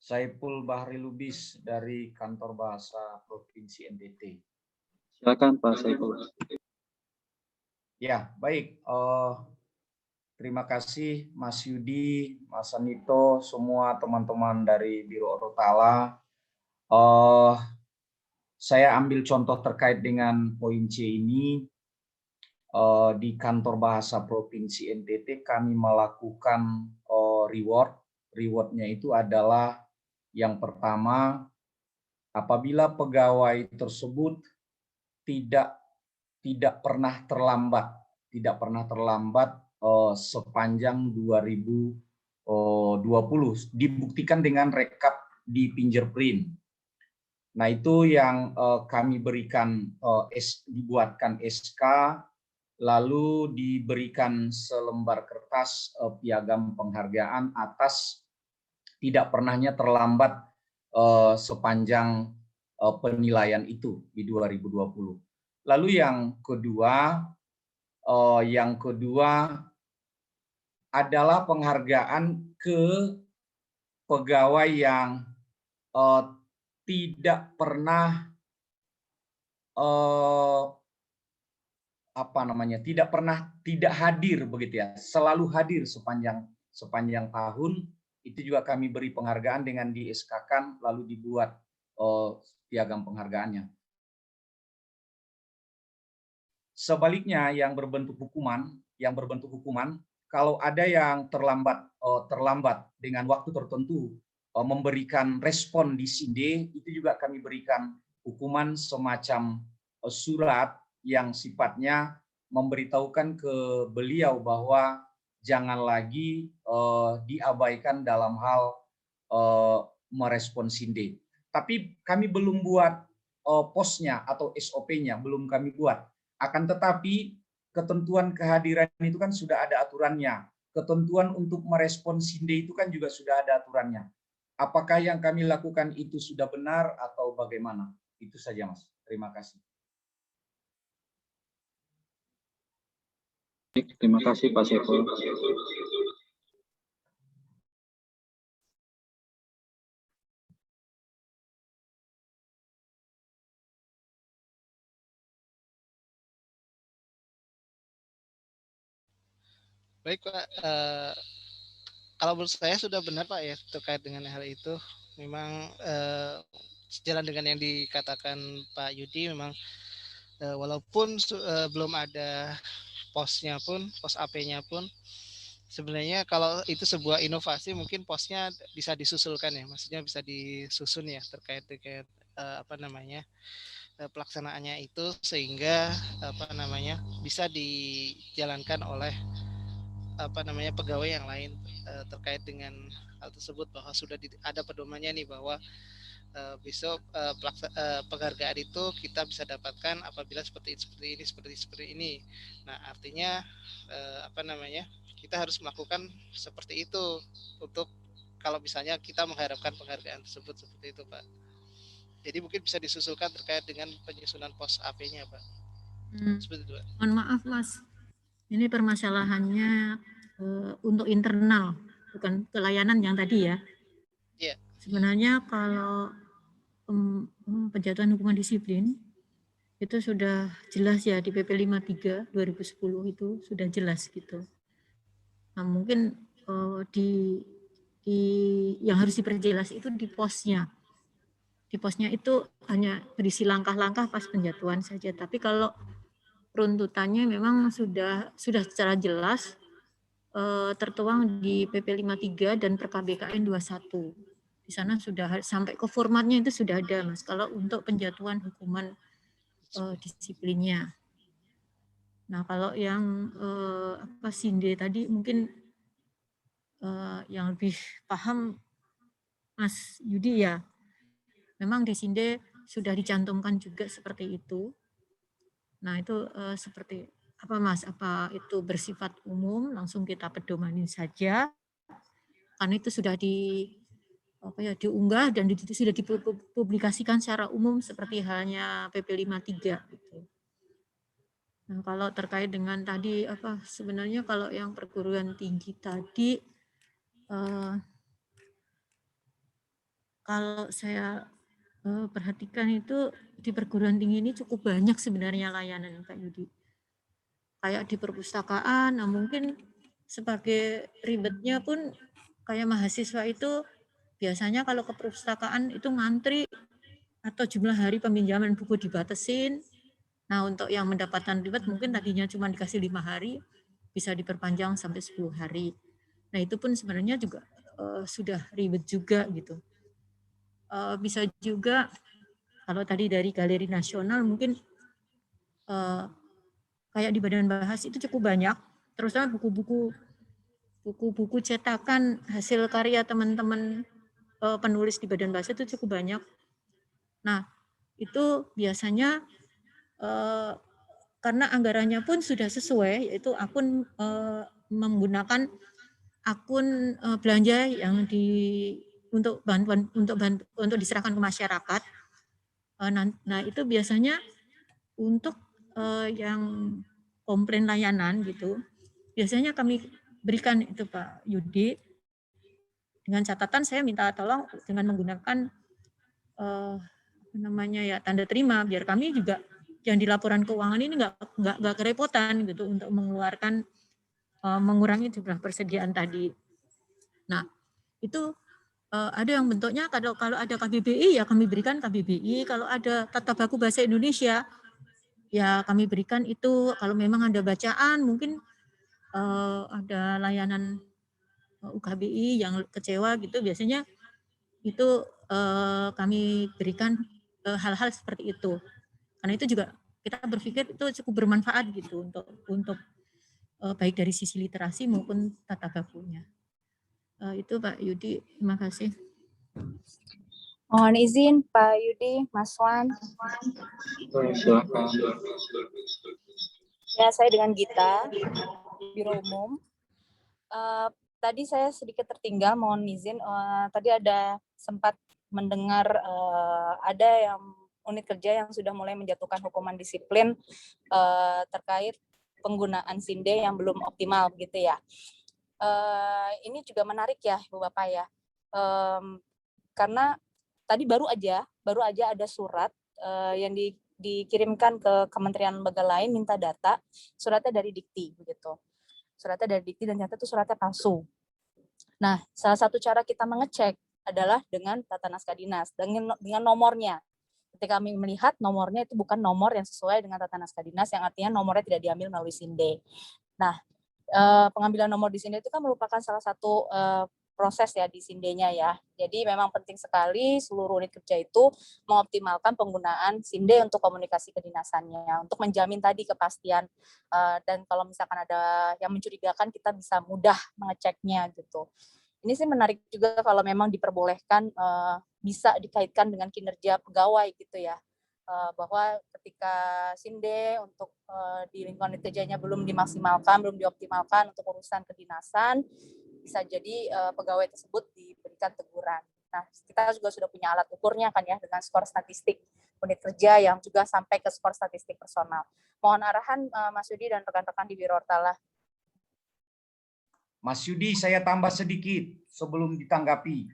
Saiful Bahri Lubis dari Kantor Bahasa Provinsi NTT. Silakan Pak Saiful. Ya, baik. Terima kasih Mas Yudi, Mas Anito, semua teman-teman dari Biro Orotala. Saya ambil contoh terkait dengan poin C ini. Di Kantor Bahasa Provinsi NTT kami melakukan reward Reward-nya itu adalah yang pertama, apabila pegawai tersebut tidak pernah terlambat, sepanjang 2020, dibuktikan dengan rekap di fingerprint. Nah, itu yang kami berikan, dibuatkan SK, lalu diberikan selembar kertas piagam penghargaan atas tidak pernahnya terlambat sepanjang penilaian itu di 2020. Lalu yang kedua adalah penghargaan ke pegawai yang tidak pernah tidak hadir begitu ya, selalu hadir sepanjang tahun. Itu juga kami beri penghargaan dengan di SK-kan lalu dibuat piagam penghargaannya. Sebaliknya yang berbentuk hukuman, kalau ada yang terlambat dengan waktu tertentu memberikan respon di SINDE, itu juga kami berikan hukuman semacam surat yang sifatnya memberitahukan ke beliau bahwa jangan lagi diabaikan dalam hal merespon SINDE. Tapi kami belum buat posnya atau SOP-nya, belum kami buat. Akan tetapi ketentuan kehadiran itu kan sudah ada aturannya. Ketentuan untuk merespon SINDE itu kan juga sudah ada aturannya. Apakah yang kami lakukan itu sudah benar atau bagaimana? Itu saja, Mas. Terima kasih. Terima kasih, Pak Saiful. Baik Pak, kalau menurut saya sudah benar Pak ya terkait dengan hal itu. Memang sejalan dengan yang dikatakan Pak Yudi, memang walaupun belum ada posnya pun, pos AP-nya pun, sebenarnya kalau itu sebuah inovasi mungkin posnya bisa disusulkan ya, maksudnya bisa disusun ya terkait dengan pelaksanaannya itu, sehingga bisa dijalankan oleh pegawai yang lain terkait dengan hal tersebut, bahwa sudah ada pedomannya nih bahwa besok penghargaan itu kita bisa dapatkan apabila seperti ini. Nah, artinya kita harus melakukan seperti itu untuk kalau misalnya kita mengharapkan penghargaan tersebut seperti itu, Pak. Jadi mungkin bisa disusulkan terkait dengan penyusunan pos AP-nya, Pak. Seperti itu, Pak. Mohon maaf, Mas. Ini permasalahannya untuk internal, bukan pelayanan yang tadi ya. Iya. Sebenarnya kalau penjatuhan hukuman disiplin itu sudah jelas ya di PP 53 2010 itu sudah jelas gitu. Nah, mungkin yang harus diperjelas itu di posnya. Di posnya itu hanya berisi langkah-langkah pas penjatuhan saja. Tapi kalau runtutannya memang sudah secara jelas tertuang di PP 53 dan Per-KBKN 21. Di sana sudah sampai ke formatnya itu sudah ada, Mas. Kalau untuk penjatuhan hukuman disiplinnya. Nah, kalau yang SINDE tadi mungkin yang lebih paham Mas Yudi ya. Memang di SINDE sudah dicantumkan juga seperti itu. Nah, itu seperti apa Mas? Apa itu bersifat umum, langsung kita pedomanin saja? Karena itu sudah diunggah dan sudah dipublikasikan secara umum seperti halnya PP 53 gitu. Nah, kalau terkait dengan tadi sebenarnya kalau yang perguruan tinggi tadi kalau saya perhatikan itu di perguruan tinggi ini cukup banyak sebenarnya layanan Pak Yudi. Kayak di perpustakaan, nah mungkin sebagai ribetnya pun kayak mahasiswa itu biasanya kalau ke perpustakaan itu ngantri atau jumlah hari peminjaman buku dibatasin. Nah, untuk yang mendapatkan ribet mungkin tadinya cuma dikasih 5 hari, bisa diperpanjang sampai 10 hari. Nah, itu pun sebenarnya juga sudah ribet juga gitu. Bisa juga kalau tadi dari Galeri Nasional mungkin kayak di Badan Bahas itu cukup banyak, terutama buku-buku cetakan hasil karya teman-teman penulis di Badan Bahasa itu cukup banyak. Nah, itu biasanya karena anggarannya pun sudah sesuai, yaitu akun menggunakan akun belanja yang untuk bantuan untuk diserahkan ke masyarakat. Nah, itu biasanya untuk yang komplain layanan gitu, biasanya kami berikan itu Pak Yudi, dengan catatan saya minta tolong dengan menggunakan tanda terima, biar kami juga yang di laporan keuangan ini nggak kerepotan gitu untuk mengeluarkan mengurangi jumlah persediaan tadi. Nah, itu ada yang bentuknya kalau ada KBBI ya kami berikan KBBI, kalau ada tata baku bahasa Indonesia ya kami berikan itu, kalau memang ada bacaan mungkin ada layanan UKBI yang kecewa gitu, biasanya itu kami berikan hal-hal seperti itu. Karena itu juga kita berpikir itu cukup bermanfaat gitu untuk baik dari sisi literasi maupun tata bakunya. Itu Pak Yudi, terima kasih. Mohon izin Pak Yudi, Mas Wan. Silakan. Ya, saya dengan Gita, Biro Umum. Tadi saya sedikit tertinggal, mohon izin. Tadi ada sempat mendengar ada yang unit kerja yang sudah mulai menjatuhkan hukuman disiplin terkait penggunaan SINDE yang belum optimal, gitu ya. Ini juga menarik ya, Ibu Bapak ya, karena tadi baru aja ada surat yang dikirimkan ke kementerian lembaga lain minta data, suratnya dari Dikti begitu. Suratnya dari Dikti dan ternyata itu suratnya palsu. Nah, salah satu cara kita mengecek adalah dengan tata naskah dinas, dengan nomornya. Ketika kami melihat nomornya itu bukan nomor yang sesuai dengan tata naskah dinas, yang artinya nomornya tidak diambil melalui SINDE. Nah, pengambilan nomor di SINDE itu kan merupakan salah satu proses ya di SINDE-nya ya. Jadi memang penting sekali seluruh unit kerja itu mengoptimalkan penggunaan SINDE untuk komunikasi kedinasannya, untuk menjamin tadi kepastian dan kalau misalkan ada yang mencurigakan kita bisa mudah mengeceknya gitu. Ini sih menarik juga kalau memang diperbolehkan bisa dikaitkan dengan kinerja pegawai gitu ya. Bahwa ketika SINDE untuk di lingkungan kerjanya belum dimaksimalkan, belum dioptimalkan untuk urusan kedinasan, bisa jadi pegawai tersebut diberikan teguran. Nah, kita juga sudah punya alat ukurnya kan ya, dengan skor statistik unit kerja yang juga sampai ke skor statistik personal. Mohon arahan Mas Yudi dan rekan-rekan di Biro Ortala. Mas Yudi, saya tambah sedikit sebelum ditanggapi.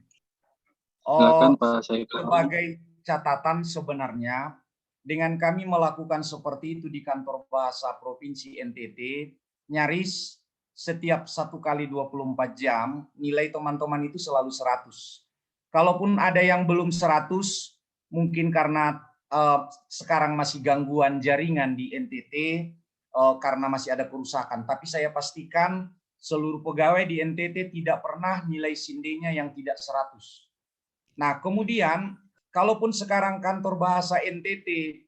Silakan Pak Saiful. Sebagai catatan sebenarnya, dengan kami melakukan seperti itu di Kantor Bahasa Provinsi NTT, nyaris setiap 1 kali 24 jam, nilai teman-teman itu selalu 100. Kalaupun ada yang belum 100, mungkin karena sekarang masih gangguan jaringan di NTT, karena masih ada kerusakan. Tapi saya pastikan seluruh pegawai di NTT tidak pernah nilai SINDE-nya yang tidak 100. Nah, kemudian, kalaupun sekarang Kantor Bahasa NTT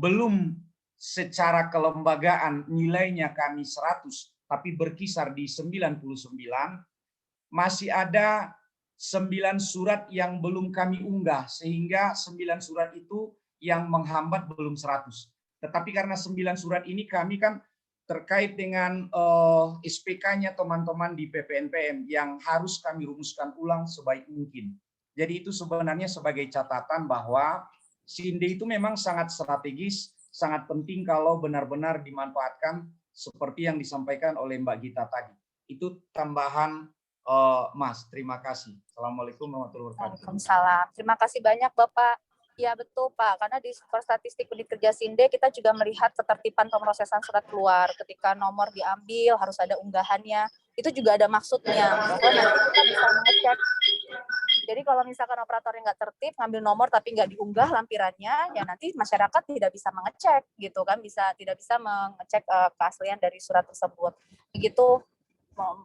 belum secara kelembagaan nilainya kami 100, tapi berkisar di 99, masih ada 9 surat yang belum kami unggah, sehingga 9 surat itu yang menghambat belum 100. Tetapi karena 9 surat ini kami kan terkait dengan SPK-nya teman-teman di PPNPM yang harus kami rumuskan ulang sebaik mungkin. Jadi itu sebenarnya sebagai catatan bahwa SINDE itu memang sangat strategis, sangat penting kalau benar-benar dimanfaatkan seperti yang disampaikan oleh Mbak Gita tadi. Itu tambahan Mas. Terima kasih. Assalamualaikum warahmatullahi wabarakatuh. Waalaikumsalam. Terima kasih banyak Bapak. Ya betul Pak, karena di skor statistik unit kerja SINDE kita juga melihat ketertiban pemrosesan surat keluar. Ketika nomor diambil harus ada unggahannya. Itu juga ada maksudnya bahwa nanti kita bisa mengecek. Jadi kalau misalkan operator yang nggak tertib ngambil nomor tapi nggak diunggah lampirannya, ya nanti masyarakat tidak bisa mengecek gitu kan, tidak bisa mengecek keaslian dari surat tersebut. Begitu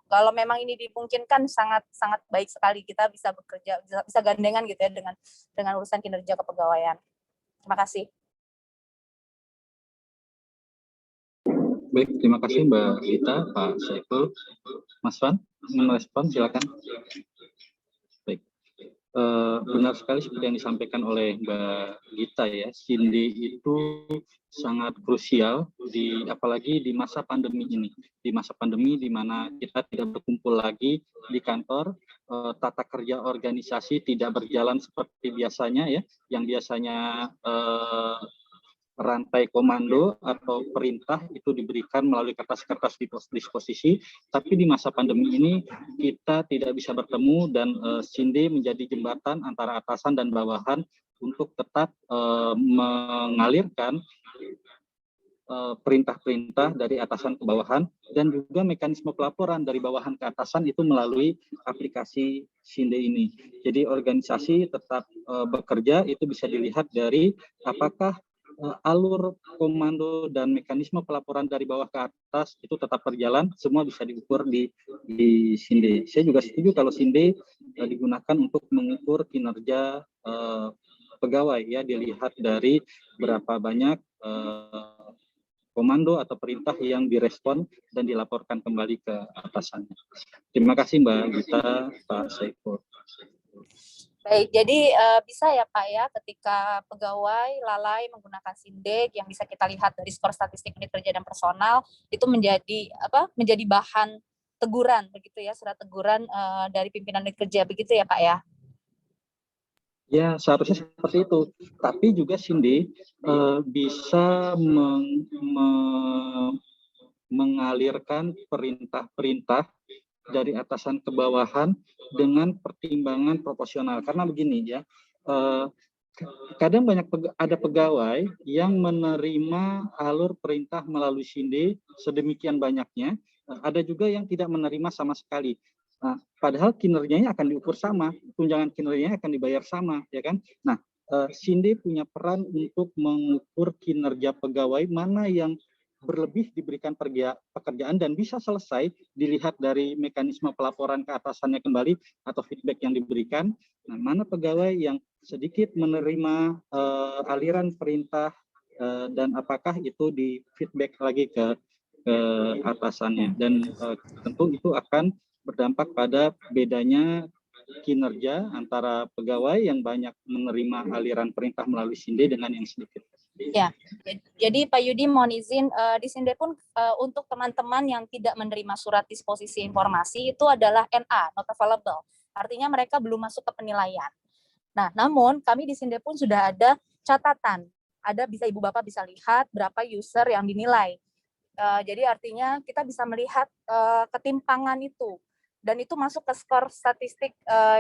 Kalau memang ini dimungkinkan sangat sangat baik sekali kita bisa bekerja, bisa gandengan gitu ya dengan urusan kinerja kepegawaian. Terima kasih. Baik, terima kasih Mbak Gita, Pak Saiful. Mas Wan, ingin merespon, silakan. Baik. Benar sekali seperti yang disampaikan oleh Mbak Gita ya, Cindy itu sangat krusial apalagi di masa pandemi ini. Di masa pandemi di mana kita tidak berkumpul lagi di kantor, tata kerja organisasi tidak berjalan seperti biasanya ya, yang biasanya rantai komando atau perintah itu diberikan melalui kertas-kertas disposisi, tapi di masa pandemi ini kita tidak bisa bertemu dan Cindy menjadi jembatan antara atasan dan bawahan untuk tetap mengalirkan perintah-perintah dari atasan ke bawahan dan juga mekanisme pelaporan dari bawahan ke atasan itu melalui aplikasi Cindy ini. Jadi organisasi tetap bekerja itu bisa dilihat dari apakah alur komando dan mekanisme pelaporan dari bawah ke atas itu tetap berjalan, semua bisa diukur di Cindy. Saya juga setuju kalau Cindy digunakan untuk mengukur kinerja pegawai ya, dilihat dari berapa banyak komando atau perintah yang direspon dan dilaporkan kembali ke atasannya. Terima kasih Mbak Gita, Pak Saiful. Baik, jadi bisa ya Pak ya, ketika pegawai lalai menggunakan Sindek yang bisa kita lihat dari skor statistik unit kerja dan personal itu menjadi bahan teguran begitu ya, surat teguran dari pimpinan unit kerja begitu ya Pak ya. Ya, seharusnya seperti itu. Tapi juga Cindy bisa mengalirkan perintah-perintah dari atasan ke bawahan dengan pertimbangan proporsional. Karena begini ya, kadang ada pegawai yang menerima alur perintah melalui Cindy sedemikian banyaknya, ada juga yang tidak menerima sama sekali. Nah, padahal kinerjanya akan diukur sama, tunjangan kinerjanya akan dibayar sama, ya kan? Nah, Cindy punya peran untuk mengukur kinerja pegawai mana yang berlebih diberikan pekerjaan dan bisa selesai dilihat dari mekanisme pelaporan ke atasannya kembali atau feedback yang diberikan. Nah, mana pegawai yang sedikit menerima aliran perintah dan apakah itu di feedback lagi ke atasannya, dan tentu itu akan berdampak pada bedanya kinerja antara pegawai yang banyak menerima aliran perintah melalui Cindy dengan yang sedikit. Ya, jadi Pak Yudi mohon izin di sini pun untuk teman-teman yang tidak menerima surat disposisi informasi itu adalah NA, not available. Artinya mereka belum masuk ke penilaian. Nah, namun kami di sini pun sudah ada catatan. Ada bisa Ibu Bapak bisa lihat berapa user yang dinilai. Jadi artinya kita bisa melihat ketimpangan itu. Dan itu masuk ke skor statistik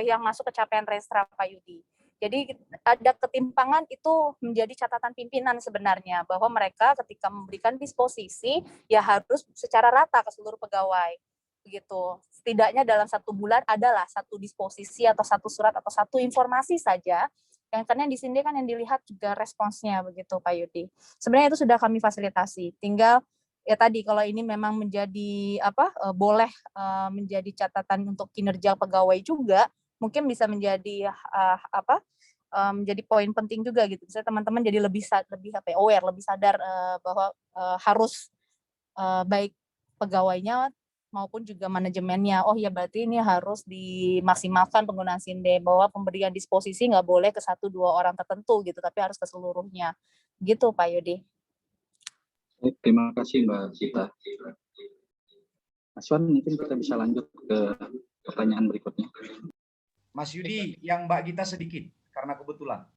yang masuk ke capaian Restra Pak Yudi. Jadi ada ketimpangan itu menjadi catatan pimpinan sebenarnya, bahwa mereka ketika memberikan disposisi ya harus secara rata ke seluruh pegawai. Begitu. Setidaknya dalam 1 bulan adalah 1 disposisi atau 1 surat atau 1 informasi saja. Yang karena di sini kan yang dilihat juga responsnya begitu Pak Yudi. Sebenarnya itu sudah kami fasilitasi. Tinggal ya tadi kalau ini memang menjadi boleh menjadi catatan untuk kinerja pegawai juga, mungkin bisa menjadi menjadi poin penting juga gitu. Misalnya teman-teman jadi lebih aware, lebih sadar bahwa harus baik pegawainya maupun juga manajemennya. Oh ya berarti ini harus dimaksimalkan penggunaan Sinde, bahwa pemberian disposisi nggak boleh ke 1-2 orang tertentu gitu, tapi harus ke seluruhnya. Gitu Pak Yudi. Terima kasih Mbak Gita. Mas Wan, mungkin kita bisa lanjut ke pertanyaan berikutnya. Mas Yudi, yang Mbak Gita sedikit, karena kebetulan.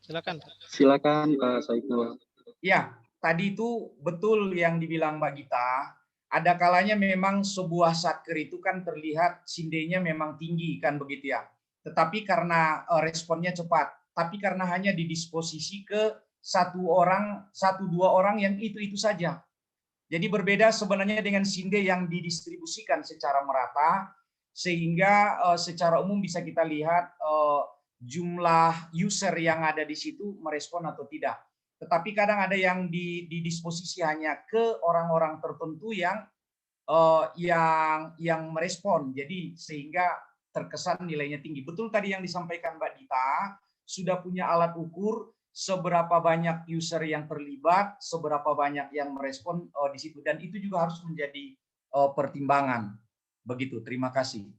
Silakan. Silakan Pak Saiful. Ya, tadi itu betul yang dibilang Mbak Gita. Ada kalanya memang sebuah satker itu kan terlihat Sindenya memang tinggi kan begitu ya. Tetapi karena responnya cepat, tapi karena hanya didisposisi ke 1-2 orang yang itu saja. Jadi berbeda sebenarnya dengan Sinde yang didistribusikan secara merata, sehingga secara umum bisa kita lihat jumlah user yang ada di situ merespon atau tidak. tetapi kadang ada yang didisposisi hanya ke orang-orang tertentu yang merespon. Jadi sehingga terkesan nilainya tinggi. Betul tadi yang disampaikan Mbak Dita, sudah punya alat ukur seberapa banyak user yang terlibat, seberapa banyak yang merespon di situ, dan itu juga harus menjadi pertimbangan. Begitu, terima kasih.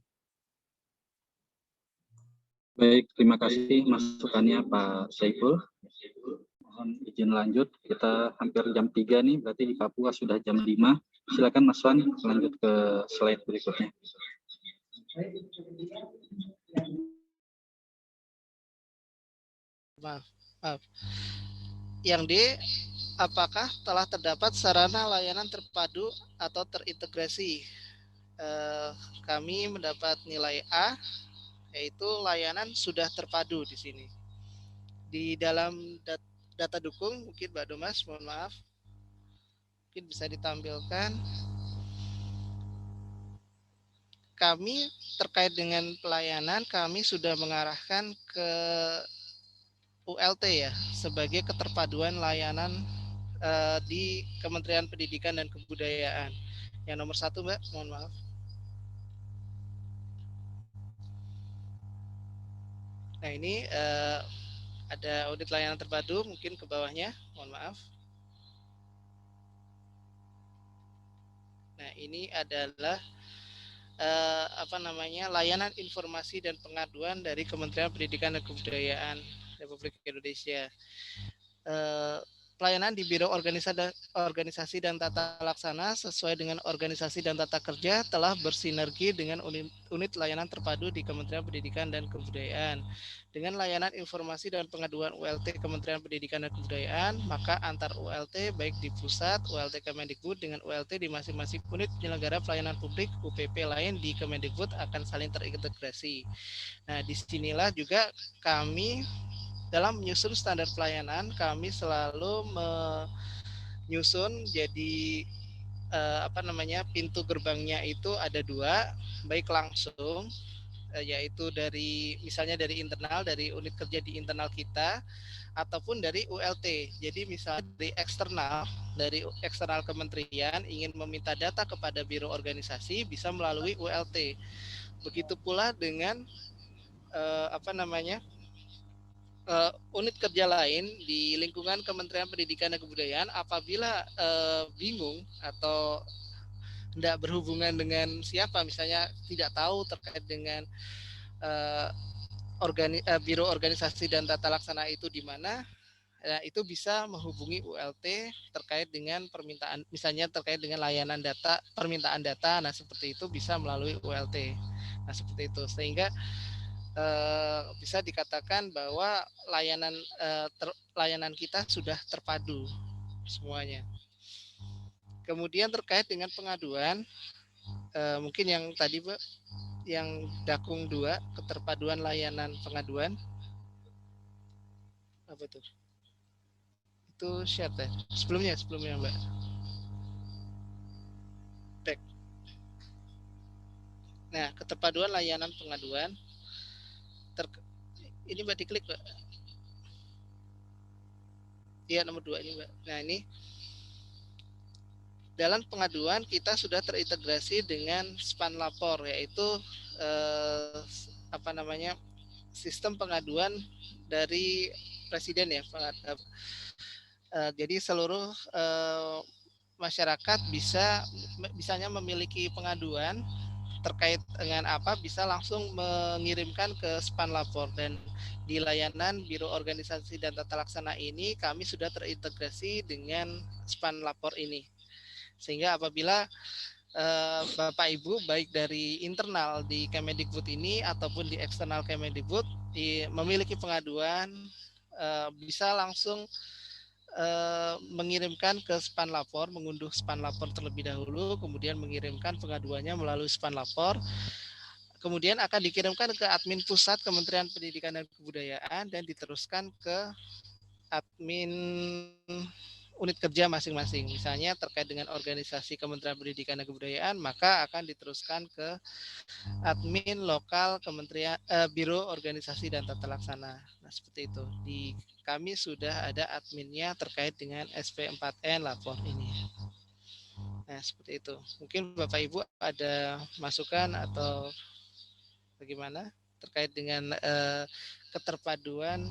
Baik, terima kasih masukannya Pak Saiful. Mohon izin lanjut, kita hampir jam 3 nih, berarti di Papua sudah jam 5. Silakan Mas Wan lanjut ke slide berikutnya. Maaf. Yang D, apakah telah terdapat sarana layanan terpadu atau terintegrasi? Kami mendapat nilai A, yaitu layanan sudah terpadu di sini. Di dalam data dukung, mungkin Mbak Domas, mohon maaf, mungkin bisa ditampilkan. Kami terkait dengan pelayanan, kami sudah mengarahkan ke ULT ya, sebagai keterpaduan layanan di Kementerian Pendidikan dan Kebudayaan. Yang nomor 1, Mbak, mohon maaf. Nah, ini ada audit layanan terpadu, mungkin ke bawahnya, mohon maaf. Nah, ini adalah layanan informasi dan pengaduan dari Kementerian Pendidikan dan Kebudayaan Republik Indonesia. Pelayanan di Biro Organisasi dan Tata Laksana sesuai dengan organisasi dan tata kerja telah bersinergi dengan unit layanan terpadu di Kementerian Pendidikan dan Kebudayaan. Dengan layanan informasi dan pengaduan ULT Kementerian Pendidikan dan Kebudayaan, maka antar ULT baik di pusat, ULT Kemendikbud dengan ULT di masing-masing unit penyelenggara pelayanan publik UPP lain di Kemendikbud akan saling terintegrasi. Nah, disinilah juga kami dalam menyusun standar pelayanan, kami selalu menyusun jadi pintu gerbangnya itu ada 2, baik langsung yaitu dari misalnya dari internal, dari unit kerja di internal kita, ataupun dari ULT. Jadi misalnya dari eksternal kementerian ingin meminta data kepada biro organisasi bisa melalui ULT. Begitu pula dengan unit kerja lain di lingkungan Kementerian Pendidikan dan Kebudayaan apabila bingung atau tidak berhubungan dengan siapa, misalnya tidak tahu terkait dengan biro organisasi dan tata laksana itu di mana, itu bisa menghubungi ULT terkait dengan permintaan, misalnya terkait dengan layanan data, permintaan data. Nah, seperti itu bisa melalui ULT. Nah, seperti itu, sehingga bisa dikatakan bahwa layanan kita sudah terpadu semuanya. Kemudian terkait dengan pengaduan, mungkin yang tadi Pak, yang Dakung 2, keterpaduan layanan pengaduan, apa itu? Itu share deh. Sebelumnya Mbak. Back. Nah, keterpaduan layanan pengaduan, ini Mbak diklik Mbak. Iya, nomor 2 ini Mbak. Nah, ini dalam pengaduan kita sudah terintegrasi dengan span lapor, yaitu sistem pengaduan dari presiden ya. Jadi seluruh masyarakat bisanya memiliki pengaduan terkait dengan apa, bisa langsung mengirimkan ke span lapor, dan di layanan Biro Organisasi dan Tata Laksana ini kami sudah terintegrasi dengan span lapor ini. Sehingga apabila Bapak Ibu baik dari internal di Kemendikbud ini ataupun di eksternal Kemendikbud memiliki pengaduan, bisa langsung mengirimkan ke span lapor, mengunduh span lapor terlebih dahulu, kemudian mengirimkan pengaduannya melalui span lapor, kemudian akan dikirimkan ke admin pusat Kementerian Pendidikan dan Kebudayaan dan diteruskan ke admin unit kerja masing-masing. Misalnya terkait dengan organisasi Kementerian Pendidikan dan Kebudayaan, maka akan diteruskan ke admin lokal Kementerian Biro Organisasi dan Tata Laksana. Nah, seperti itu. Di kami sudah ada adminnya terkait dengan SP4N lapor ini. Nah, seperti itu. Mungkin Bapak Ibu ada masukan atau bagaimana terkait dengan keterpaduan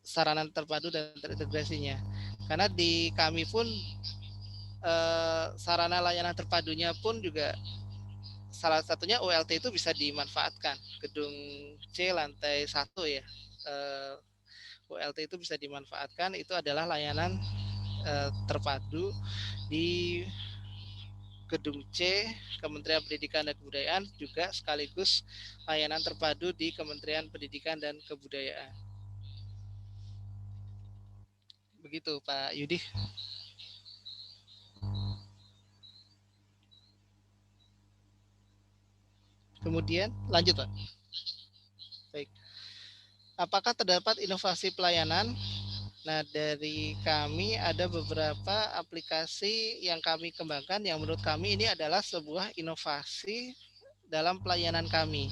sarana terpadu dan terintegrasinya. Karena di kami pun sarana layanan terpadunya pun juga salah satunya ULT itu bisa dimanfaatkan. Gedung C lantai 1 ya. ULT itu bisa dimanfaatkan, itu adalah layanan terpadu di Gedung C Kementerian Pendidikan dan Kebudayaan, juga sekaligus layanan terpadu di Kementerian Pendidikan dan Kebudayaan. Begitu Pak Yudi. Kemudian lanjut Pak. Baik. Apakah terdapat inovasi pelayanan? Nah, dari kami ada beberapa aplikasi yang kami kembangkan yang menurut kami ini adalah sebuah inovasi dalam pelayanan kami,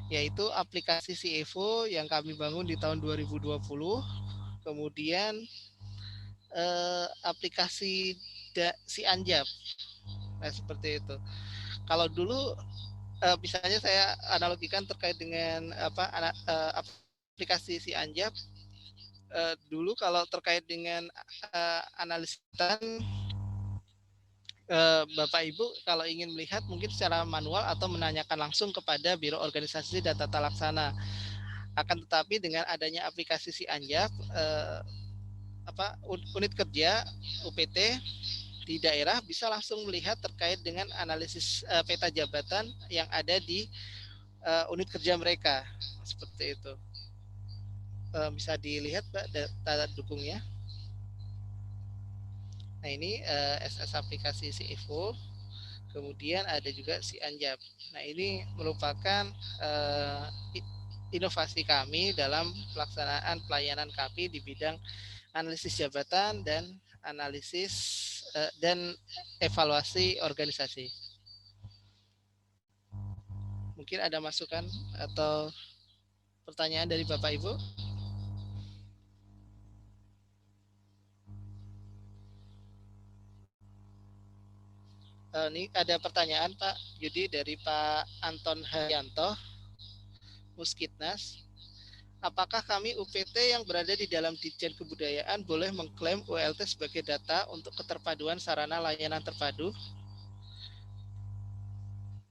yaitu aplikasi CFO yang kami bangun di tahun 2020. Kemudian aplikasi si Anjap. Nah, seperti itu. Kalau dulu misalnya saya analogikan terkait dengan aplikasi si Anjap, dulu kalau terkait dengan analisis Bapak Ibu kalau ingin melihat mungkin secara manual atau menanyakan langsung kepada Biro Organisasi dan Tata Laksana. Akan tetapi dengan adanya aplikasi si Anjap, unit kerja UPT di daerah bisa langsung melihat terkait dengan analisis peta jabatan yang ada di unit kerja mereka. Seperti itu. Bisa dilihat Pak data dukungnya. Nah, ini SS aplikasi CFO. Kemudian ada juga si Anjap. Nah, ini merupakan inovasi kami dalam pelaksanaan pelayanan KAPI di bidang analisis jabatan dan analisis dan evaluasi organisasi. Mungkin ada masukan atau pertanyaan dari Bapak Ibu? Ini ada pertanyaan Pak Yudi dari Pak Anton Haryanto, Muskitnas. Apakah kami UPT yang berada di dalam Ditjen Kebudayaan boleh mengklaim ULT sebagai data untuk keterpaduan sarana layanan terpadu?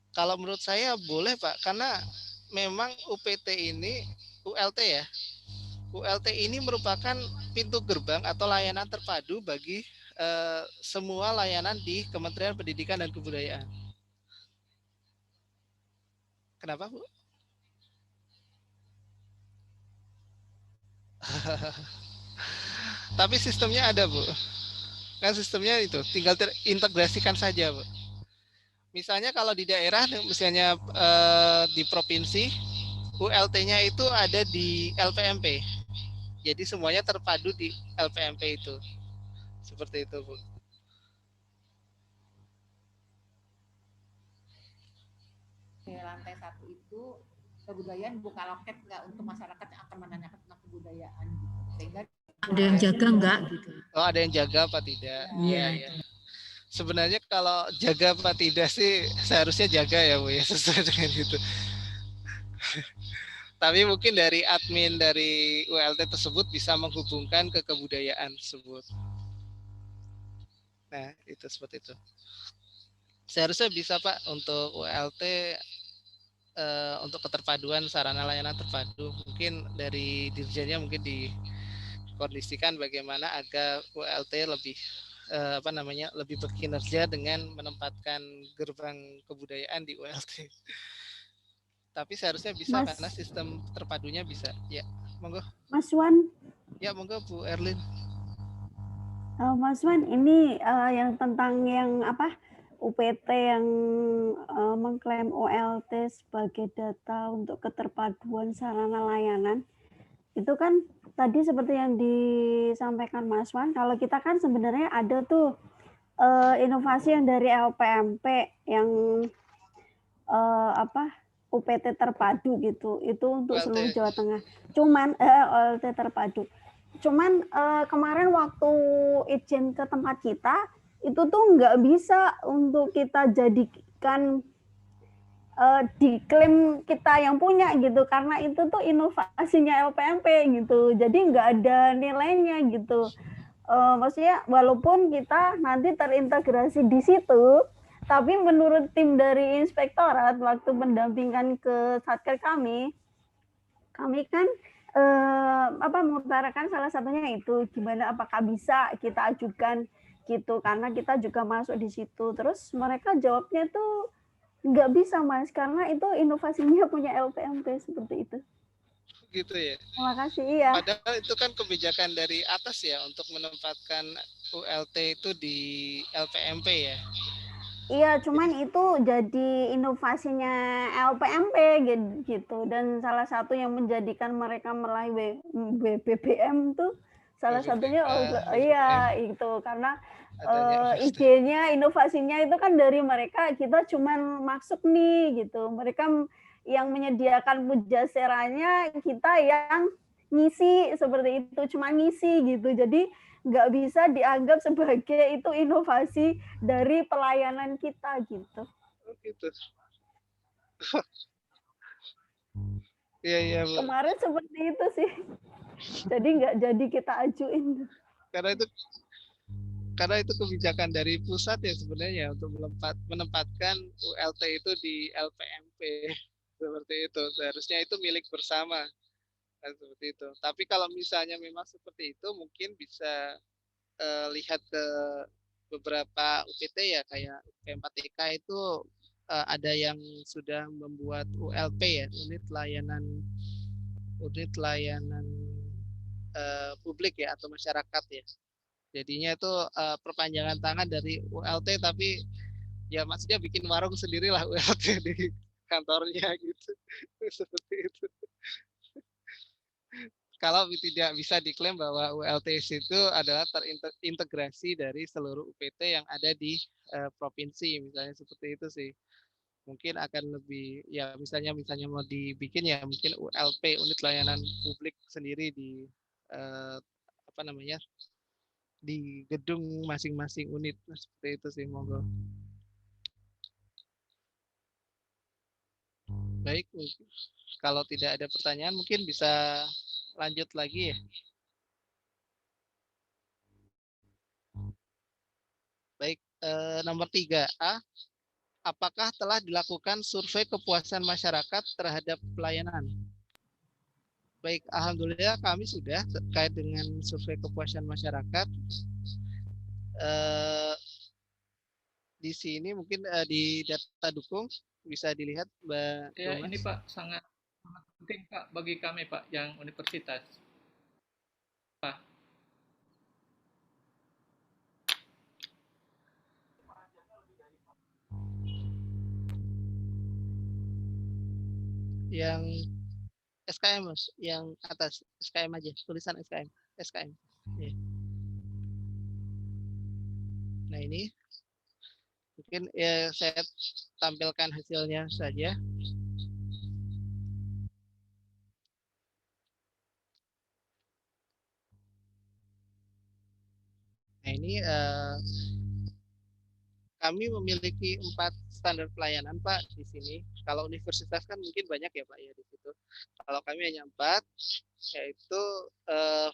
Kalau menurut saya boleh Pak, karena memang UPT ini, ULT ya, ULT ini merupakan pintu gerbang atau layanan terpadu bagi semua layanan di Kementerian Pendidikan dan Kebudayaan. Kenapa Bu? Tapi sistemnya ada Bu. Kan sistemnya itu tinggal terintegrasikan saja Bu. Misalnya kalau di daerah, misalnya di provinsi, ULT-nya itu ada di LPMP. Jadi semuanya terpadu di LPMP itu. Seperti itu Bu. Di lantai 1 itu kebudayaan buka loket nggak untuk masyarakat yang akan menanyakan tentang kebudayaan gitu. Sehingga ada yang jaga enggak gitu. Oh, ada yang jaga apa tidak? Iya, ya. Sebenarnya kalau jaga apa tidak sih seharusnya jaga ya Bu ya, sesuai dengan itu. Tapi mungkin dari admin dari ULT tersebut bisa menghubungkan ke kebudayaan tersebut. Nah, itu seperti itu. Seharusnya bisa Pak untuk ULT untuk keterpaduan sarana layanan terpadu. Mungkin dari dirjennya mungkin dikondisikan bagaimana agar ULT lebih lebih berkinerja dengan menempatkan gerbang kebudayaan di ULT. Tapi seharusnya bisa Mas, karena sistem terpadunya bisa. Ya, monggo. Mas Wan. Ya, monggo Bu Erlin. Mas Wan, ini yang tentang yang apa UPT yang mengklaim OLT sebagai data untuk keterpaduan sarana layanan, itu kan tadi seperti yang disampaikan Mas Wan, kalau kita kan sebenarnya ada tuh inovasi yang dari LPMP yang UPT terpadu gitu, itu untuk seluruh Jawa Tengah. Cuman OLT terpadu. Cuman kemarin waktu izin ke tempat kita itu tuh nggak bisa untuk kita jadikan diklaim kita yang punya gitu, karena itu tuh inovasinya LPMP gitu, jadi nggak ada nilainya gitu. Maksudnya walaupun kita nanti terintegrasi di situ, tapi menurut tim dari inspektorat waktu pendampingan ke satker kami kan mengutarakan salah satunya itu gimana apakah bisa kita ajukan gitu, karena kita juga masuk di situ. Terus mereka jawabnya tuh nggak bisa Mas, karena itu inovasinya punya LPMP seperti itu. Gitu ya. Terima kasih. Iya. Padahal itu kan kebijakan dari atas ya untuk menempatkan ULT itu di LPMP ya. Iya, cuman itu jadi inovasinya LPMP gitu, dan salah satu yang menjadikan mereka meraih BBM tuh salah satunya iya itu karena ide-nya, inovasinya itu kan dari mereka, kita cuman masuk nih gitu. Mereka yang menyediakan pujaseranya, kita yang ngisi seperti itu, cuma ngisi gitu. Jadi nggak bisa dianggap sebagai itu inovasi dari pelayanan kita gitu. Gitu. Iya. Kemarin seperti itu sih. Jadi nggak jadi kita ajuin. Karena itu kebijakan dari pusat ya sebenarnya untuk menempatkan ULT itu di LPMP seperti itu. Seharusnya itu milik bersama seperti itu. Tapi kalau misalnya memang seperti itu, mungkin bisa lihat ke beberapa UPT ya, kayak UP4TK itu ada yang sudah membuat ULP ya, unit layanan publik ya atau masyarakat ya. Jadinya itu perpanjangan tangan dari ULT, tapi ya maksudnya bikin warung sendirilah ULT di kantornya gitu. Seperti itu. Kalau tidak bisa diklaim bahwa ULT itu adalah terintegrasi dari seluruh UPT yang ada di provinsi, misalnya seperti itu sih. Mungkin akan lebih ya misalnya mau dibikin ya mungkin ULP, unit layanan publik sendiri di di gedung masing-masing unit. Seperti itu sih, monggo. Baik, kalau tidak ada pertanyaan mungkin bisa lanjut lagi ya. Baik, nomor 3A, apakah telah dilakukan survei kepuasan masyarakat terhadap pelayanan? Baik, alhamdulillah kami sudah terkait dengan survei kepuasan masyarakat. Di sini mungkin di data dukung bisa dilihat Mbak Ya, Thomas. ini Pak sangat penting Pak bagi kami Pak yang universitas. Pak. Yang SKM Mas, yang atas SKM aja, tulisan SKM. Ya. Nah ini mungkin ya saya tampilkan hasilnya saja. Nah ini kami memiliki 4 standar pelayanan Pak di sini. Kalau universitas kan mungkin banyak ya Pak ya di situ. Kalau kami hanya 4, yaitu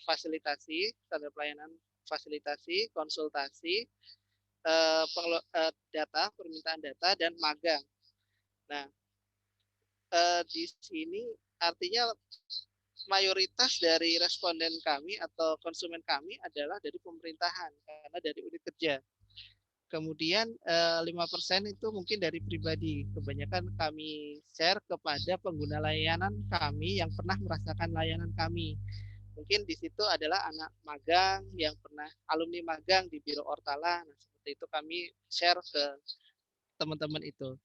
fasilitasi, standar pelayanan fasilitasi, konsultasi, data, permintaan data, dan magang. Nah, di sini artinya mayoritas dari responden kami atau konsumen kami adalah dari pemerintahan karena dari unit kerja. Kemudian 5% itu mungkin dari pribadi. Kebanyakan kami share kepada pengguna layanan kami yang pernah merasakan layanan kami. Mungkin di situ adalah anak magang yang pernah alumni magang di Biro Ortala. Nah, seperti itu kami share ke teman-teman itu.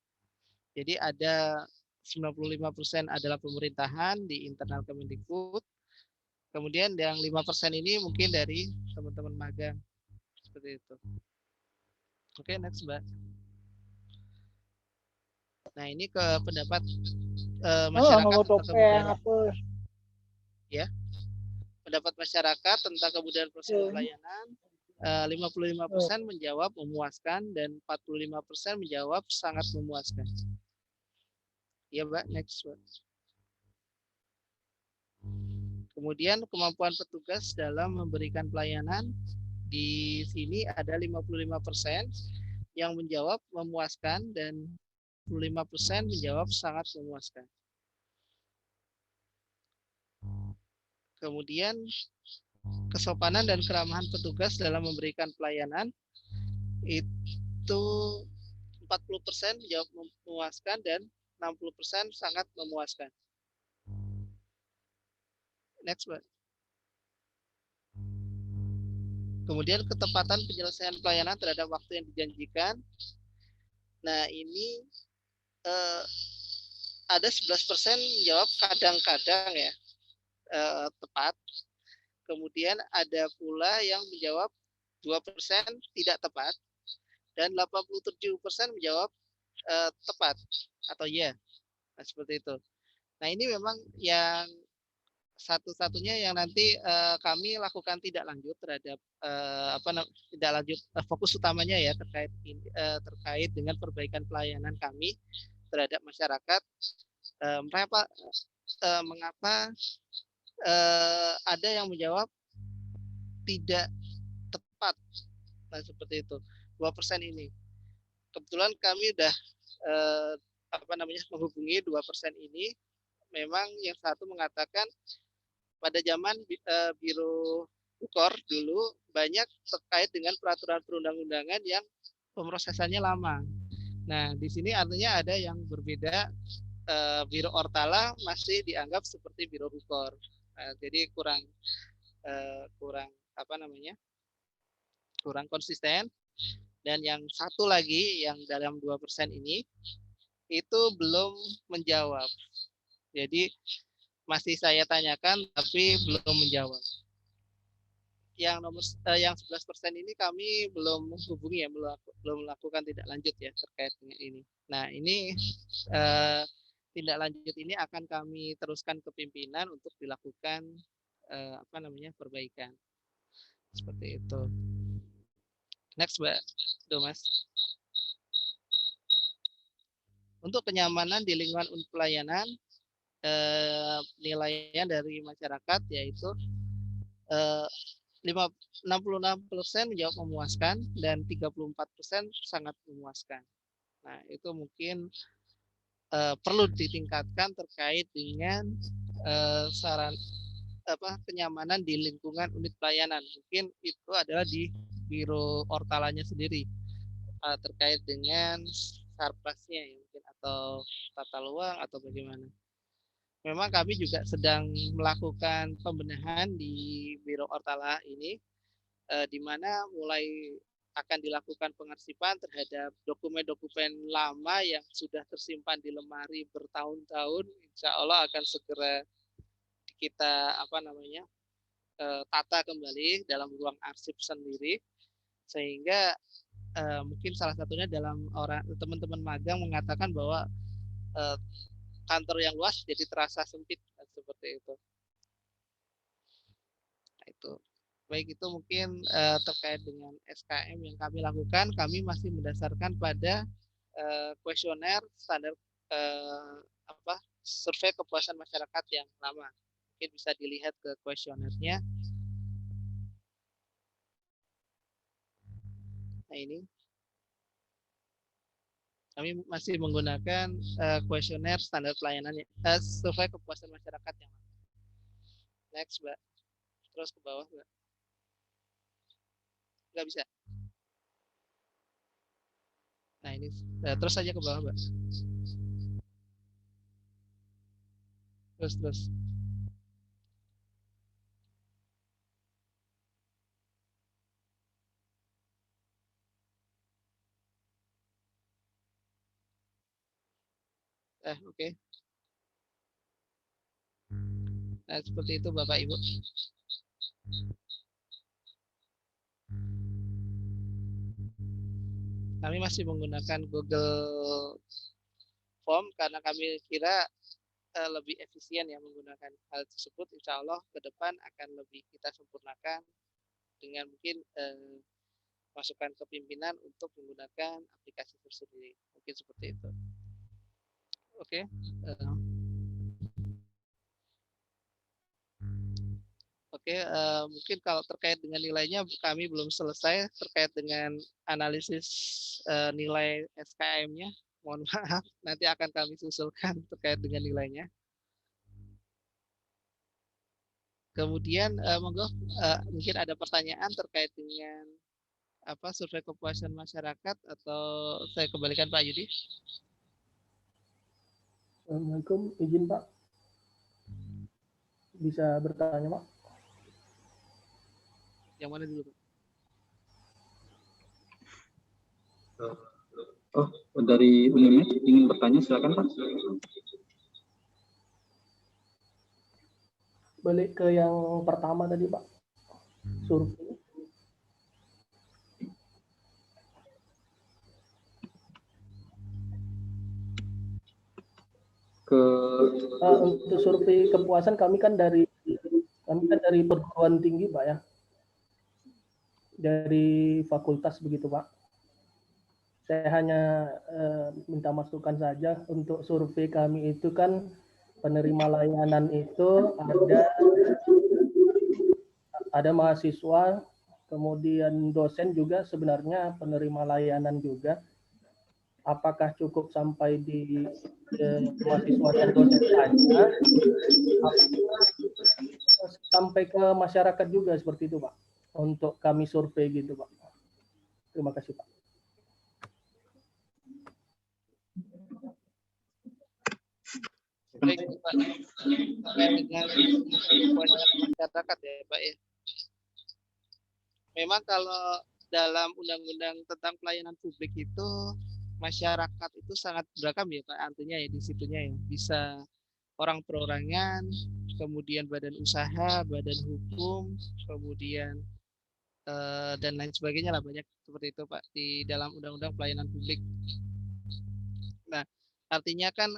Jadi ada 95% adalah pemerintahan di internal Kemendikbud. Kemudian yang 5% ini mungkin dari teman-teman magang. Seperti itu. Oke, next, Mbak. Nah, ini ke pendapat masyarakat tentang kebudayaan. Ya, pendapat masyarakat tentang kebudayaan proses pelayanan. 55% menjawab memuaskan dan 45% menjawab sangat memuaskan. Ya, Mbak, next, Mbak. Kemudian kemampuan petugas dalam memberikan pelayanan, di sini ada 55% yang menjawab memuaskan dan 25% menjawab sangat memuaskan. Kemudian kesopanan dan keramahan petugas dalam memberikan pelayanan itu 40% menjawab memuaskan dan 60% sangat memuaskan. Next, Mbak. Kemudian ketepatan penyelesaian pelayanan terhadap waktu yang dijanjikan. Nah, ini ada 11% menjawab kadang-kadang ya tepat. Kemudian ada pula yang menjawab 2% tidak tepat dan 87% menjawab tepat atau ya. Nah, seperti itu. Nah, ini memang yang satu-satunya yang nanti kami lakukan tidak lanjut terhadap tidak lanjut fokus utamanya ya terkait dengan perbaikan pelayanan kami terhadap masyarakat. Mengapa ada yang menjawab tidak tepat? Nah, seperti itu. 2% ini. Kebetulan kami udah menghubungi 2% ini. Memang yang satu mengatakan pada zaman Biro Ukor dulu banyak terkait dengan peraturan perundang-undangan yang pemrosesannya lama. Nah, di sini artinya ada yang berbeda. Biro Ortala masih dianggap seperti Biro Ukor. Jadi kurang konsisten. Dan yang satu lagi yang dalam 2% ini itu belum menjawab. Jadi masih saya tanyakan tapi belum menjawab. Yang 11% ini kami belum menghubungi ya, belum melakukan tindak lanjut ya terkait dengan ini. Nah, ini tindak lanjut ini akan kami teruskan ke pimpinan untuk dilakukan perbaikan. Seperti itu. Next, Mbak Domas. Untuk kenyamanan di lingkungan unit pelayanan, nilainya dari masyarakat yaitu 66% menjawab memuaskan dan 34% sangat memuaskan. Nah, itu mungkin perlu ditingkatkan terkait dengan kenyamanan di lingkungan unit pelayanan. Mungkin itu adalah di Biro Ortalanya sendiri terkait dengan sarplasnya ya, mungkin atau tata luang atau bagaimana. Memang kami juga sedang melakukan pembenahan di Biro Ortala ini, di mana mulai akan dilakukan pengarsipan terhadap dokumen-dokumen lama yang sudah tersimpan di lemari bertahun-tahun. Insya Allah akan segera kita tata kembali dalam ruang arsip sendiri, sehingga mungkin salah satunya dalam teman-teman magang mengatakan bahwa kantor yang luas jadi terasa sempit seperti itu. Nah, itu baik, itu mungkin terkait dengan SKM yang kami lakukan. Kami masih mendasarkan pada kuesioner standar survei kepuasan masyarakat yang lama. Mungkin bisa dilihat ke kuesionernya. Nah, ini kami masih menggunakan kuesioner standar pelayanan survei kepuasan masyarakat yang lama. Next, Mbak. Terus ke bawah, Mbak. Nggak bisa. Nah, ini terus saja ke bawah, Mbak. Terus. Oke. Nah, seperti itu Bapak Ibu. Kami masih menggunakan Google Form karena kami kira lebih efisien ya menggunakan hal tersebut. Insya Allah ke depan akan lebih kita sempurnakan dengan mungkin masukan ke pimpinan untuk menggunakan aplikasi tersendiri. Mungkin seperti itu. Oke. Oke, mungkin kalau terkait dengan nilainya kami belum selesai terkait dengan analisis nilai SKM-nya. Mohon maaf, nanti akan kami susulkan terkait dengan nilainya. Kemudian monggo mungkin ada pertanyaan terkait dengan apa survei kepuasan masyarakat atau saya kembalikan Pak Yudi. Assalamualaikum, izin Pak. Bisa bertanya Pak? Yang mana dulu Pak? Oh, dari Unimed ingin bertanya, silakan Pak. Balik ke yang pertama tadi Pak, survei. Untuk survei kepuasan kami kan dari perguruan tinggi Pak ya, dari fakultas begitu Pak. Saya hanya minta masukan saja untuk survei kami itu kan penerima layanan itu ada mahasiswa, kemudian dosen juga sebenarnya penerima layanan juga. Apakah cukup sampai di mahasiswa dan dosen saja, sampai ke masyarakat juga seperti itu Pak, untuk kami survei gitu Pak. Terima kasih Pak. Baik Pak, terkait dengan kepuasan masyarakat ya Pak ya. Memang kalau dalam undang-undang tentang pelayanan publik itu masyarakat itu sangat beragam ya Pak, artinya ya di situnya ya bisa orang perorangan, kemudian badan usaha, badan hukum, kemudian dan lain sebagainya lah, banyak seperti itu Pak di dalam undang-undang pelayanan publik. Nah, artinya kan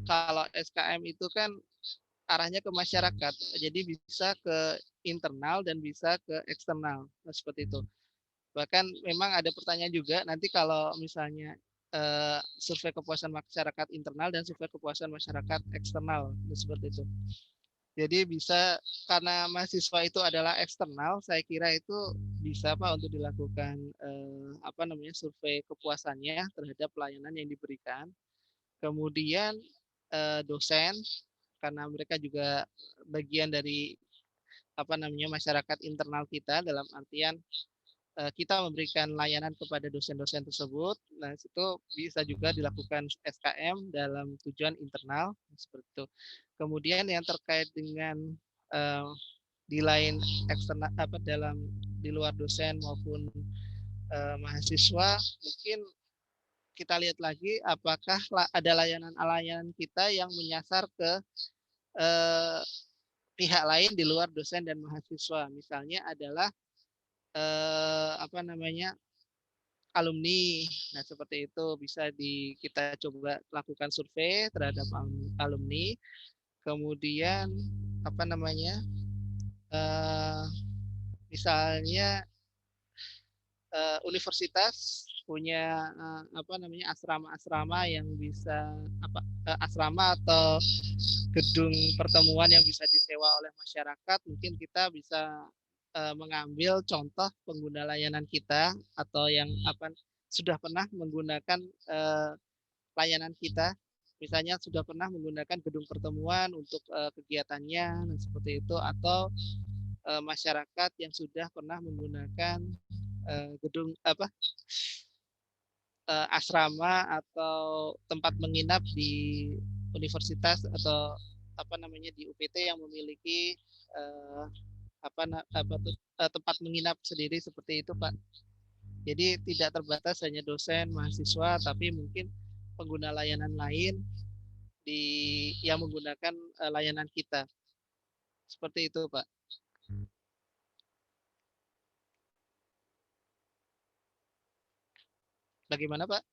kalau SKM itu kan arahnya ke masyarakat, jadi bisa ke internal dan bisa ke eksternal, nah, seperti itu. Bahkan memang ada pertanyaan juga nanti kalau misalnya survei kepuasan masyarakat internal dan survei kepuasan masyarakat eksternal, seperti itu. Jadi bisa karena mahasiswa itu adalah eksternal, saya kira itu bisa Pak untuk dilakukan survei kepuasannya terhadap pelayanan yang diberikan. Kemudian dosen karena mereka juga bagian dari masyarakat internal kita, dalam artian kita memberikan layanan kepada dosen-dosen tersebut. Nah, itu bisa juga dilakukan SKM dalam tujuan internal seperti itu. Kemudian yang terkait dengan di lain eksternal di luar dosen maupun mahasiswa, mungkin kita lihat lagi apakah ada layanan kita yang menyasar ke pihak lain di luar dosen dan mahasiswa. Misalnya adalah alumni. Nah, seperti itu bisa kita coba lakukan survei terhadap alumni. Kemudian misalnya universitas punya asrama-asrama yang bisa asrama atau gedung pertemuan yang bisa disewa oleh masyarakat, mungkin kita bisa mengambil contoh pengguna layanan kita atau yang sudah pernah menggunakan layanan kita, misalnya sudah pernah menggunakan gedung pertemuan untuk kegiatannya, seperti itu, atau masyarakat yang sudah pernah menggunakan gedung asrama atau tempat menginap di universitas atau di UPT yang memiliki tempat menginap sendiri, seperti itu Pak. Jadi tidak terbatas hanya dosen, mahasiswa, tapi mungkin pengguna layanan lain yang menggunakan layanan kita. Seperti itu, Pak. Bagaimana, Pak?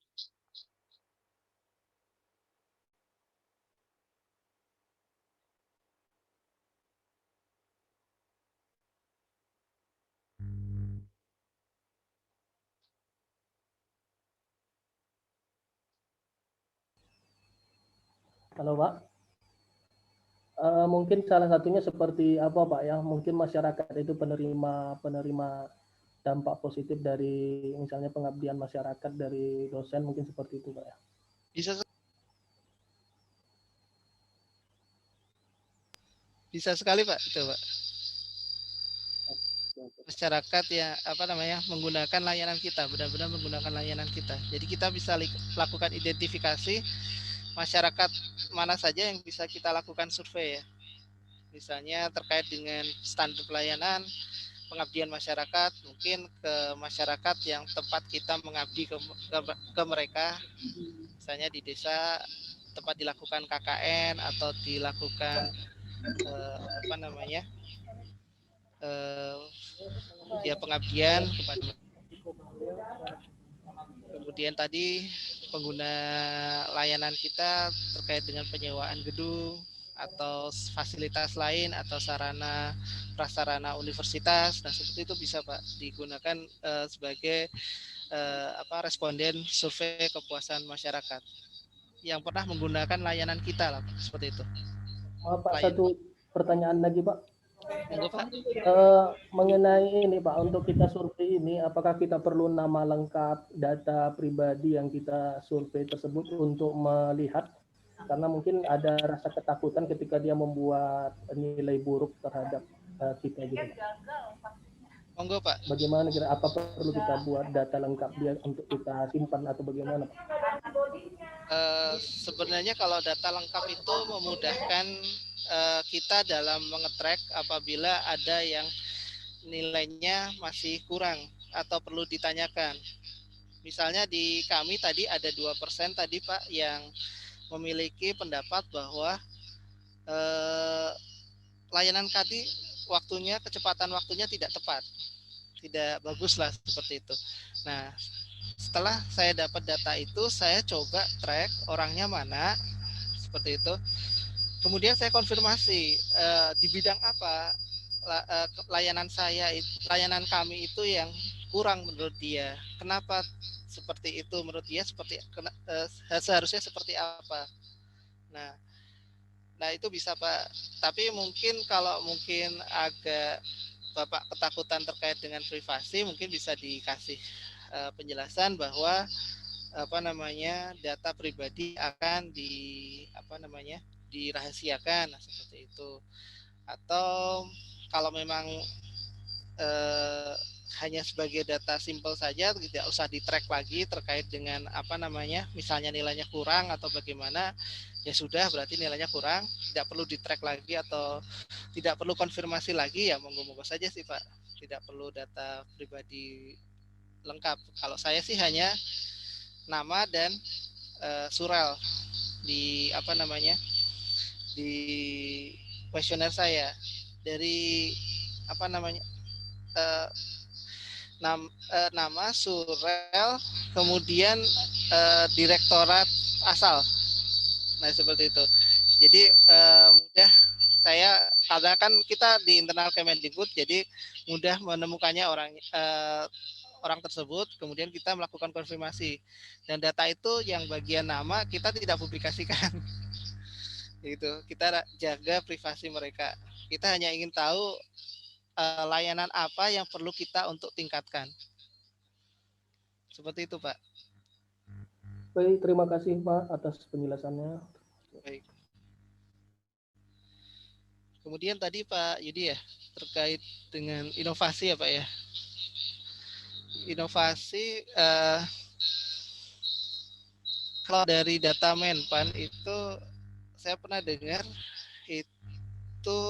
Halo Pak. Mungkin salah satunya seperti apa Pak ya? Mungkin masyarakat itu penerima dampak positif dari misalnya pengabdian masyarakat dari dosen, mungkin seperti itu Pak ya. Bisa sekali Pak, itu Pak. Masyarakat yang menggunakan layanan kita, benar-benar menggunakan layanan kita. Jadi kita bisa lakukan identifikasi masyarakat mana saja yang bisa kita lakukan survei ya. Misalnya terkait dengan standar pelayanan, pengabdian masyarakat, mungkin ke masyarakat yang tempat kita mengabdi ke mereka, misalnya di desa tempat dilakukan KKN atau dilakukan pengabdian kepada. Kemudian tadi pengguna layanan kita terkait dengan penyewaan gedung atau fasilitas lain atau sarana prasarana universitas, nah seperti itu bisa Pak digunakan sebagai responden survei kepuasan masyarakat yang pernah menggunakan layanan kita lah Pak, seperti itu. Pak, satu pertanyaan lagi Pak. Pak. Mengenai ini Pak, untuk kita survei ini, apakah kita perlu nama lengkap, data pribadi yang kita survei tersebut untuk melihat? Karena mungkin ada rasa ketakutan ketika dia membuat nilai buruk terhadap kita gitu. Monggo Pak. Bagaimana kira apa perlu kita buat data lengkap dia untuk kita simpan atau bagaimana Pak? Sebenarnya kalau data lengkap itu memudahkan kita dalam mengetrack apabila ada yang nilainya masih kurang atau perlu ditanyakan. Misalnya di kami tadi ada 2% tadi Pak yang memiliki pendapat bahwa layanan tadi kecepatan waktunya tidak tepat, tidak bagus lah seperti itu. Nah, setelah saya dapat data itu, saya coba track orangnya mana, seperti itu. Kemudian saya konfirmasi di bidang apa layanan kami itu yang kurang menurut dia. Kenapa seperti itu menurut dia, seharusnya seperti apa. Nah itu bisa Pak. Tapi mungkin kalau agak Bapak ketakutan terkait dengan privasi, mungkin bisa dikasih penjelasan bahwa data pribadi akan dirahasiakan seperti itu. Atau kalau memang hanya sebagai data simpel saja, tidak usah di-track lagi terkait dengan misalnya nilainya kurang atau bagaimana, ya sudah berarti nilainya kurang, tidak perlu di-track lagi atau tidak perlu konfirmasi lagi, ya monggo-monggo saja sih Pak, tidak perlu data pribadi lengkap. Kalau saya sih hanya nama dan surel di di kuesioner saya, dari nama, surel, kemudian direktorat asal. Nah seperti itu. Jadi mudah saya, karena kan kita di internal Kemendikbud, jadi mudah menemukannya orang tersebut, kemudian kita melakukan konfirmasi, dan data itu yang bagian nama kita tidak publikasikan. Gitu, kita jaga privasi mereka. Kita hanya ingin tahu layanan apa yang perlu kita untuk tingkatkan. Seperti itu Pak. Baik, terima kasih Pak atas penjelasannya. Baik. Kemudian tadi Pak Yudi ya, terkait dengan inovasi ya Pak ya. Inovasi kalau dari data Menpan itu saya pernah dengar itu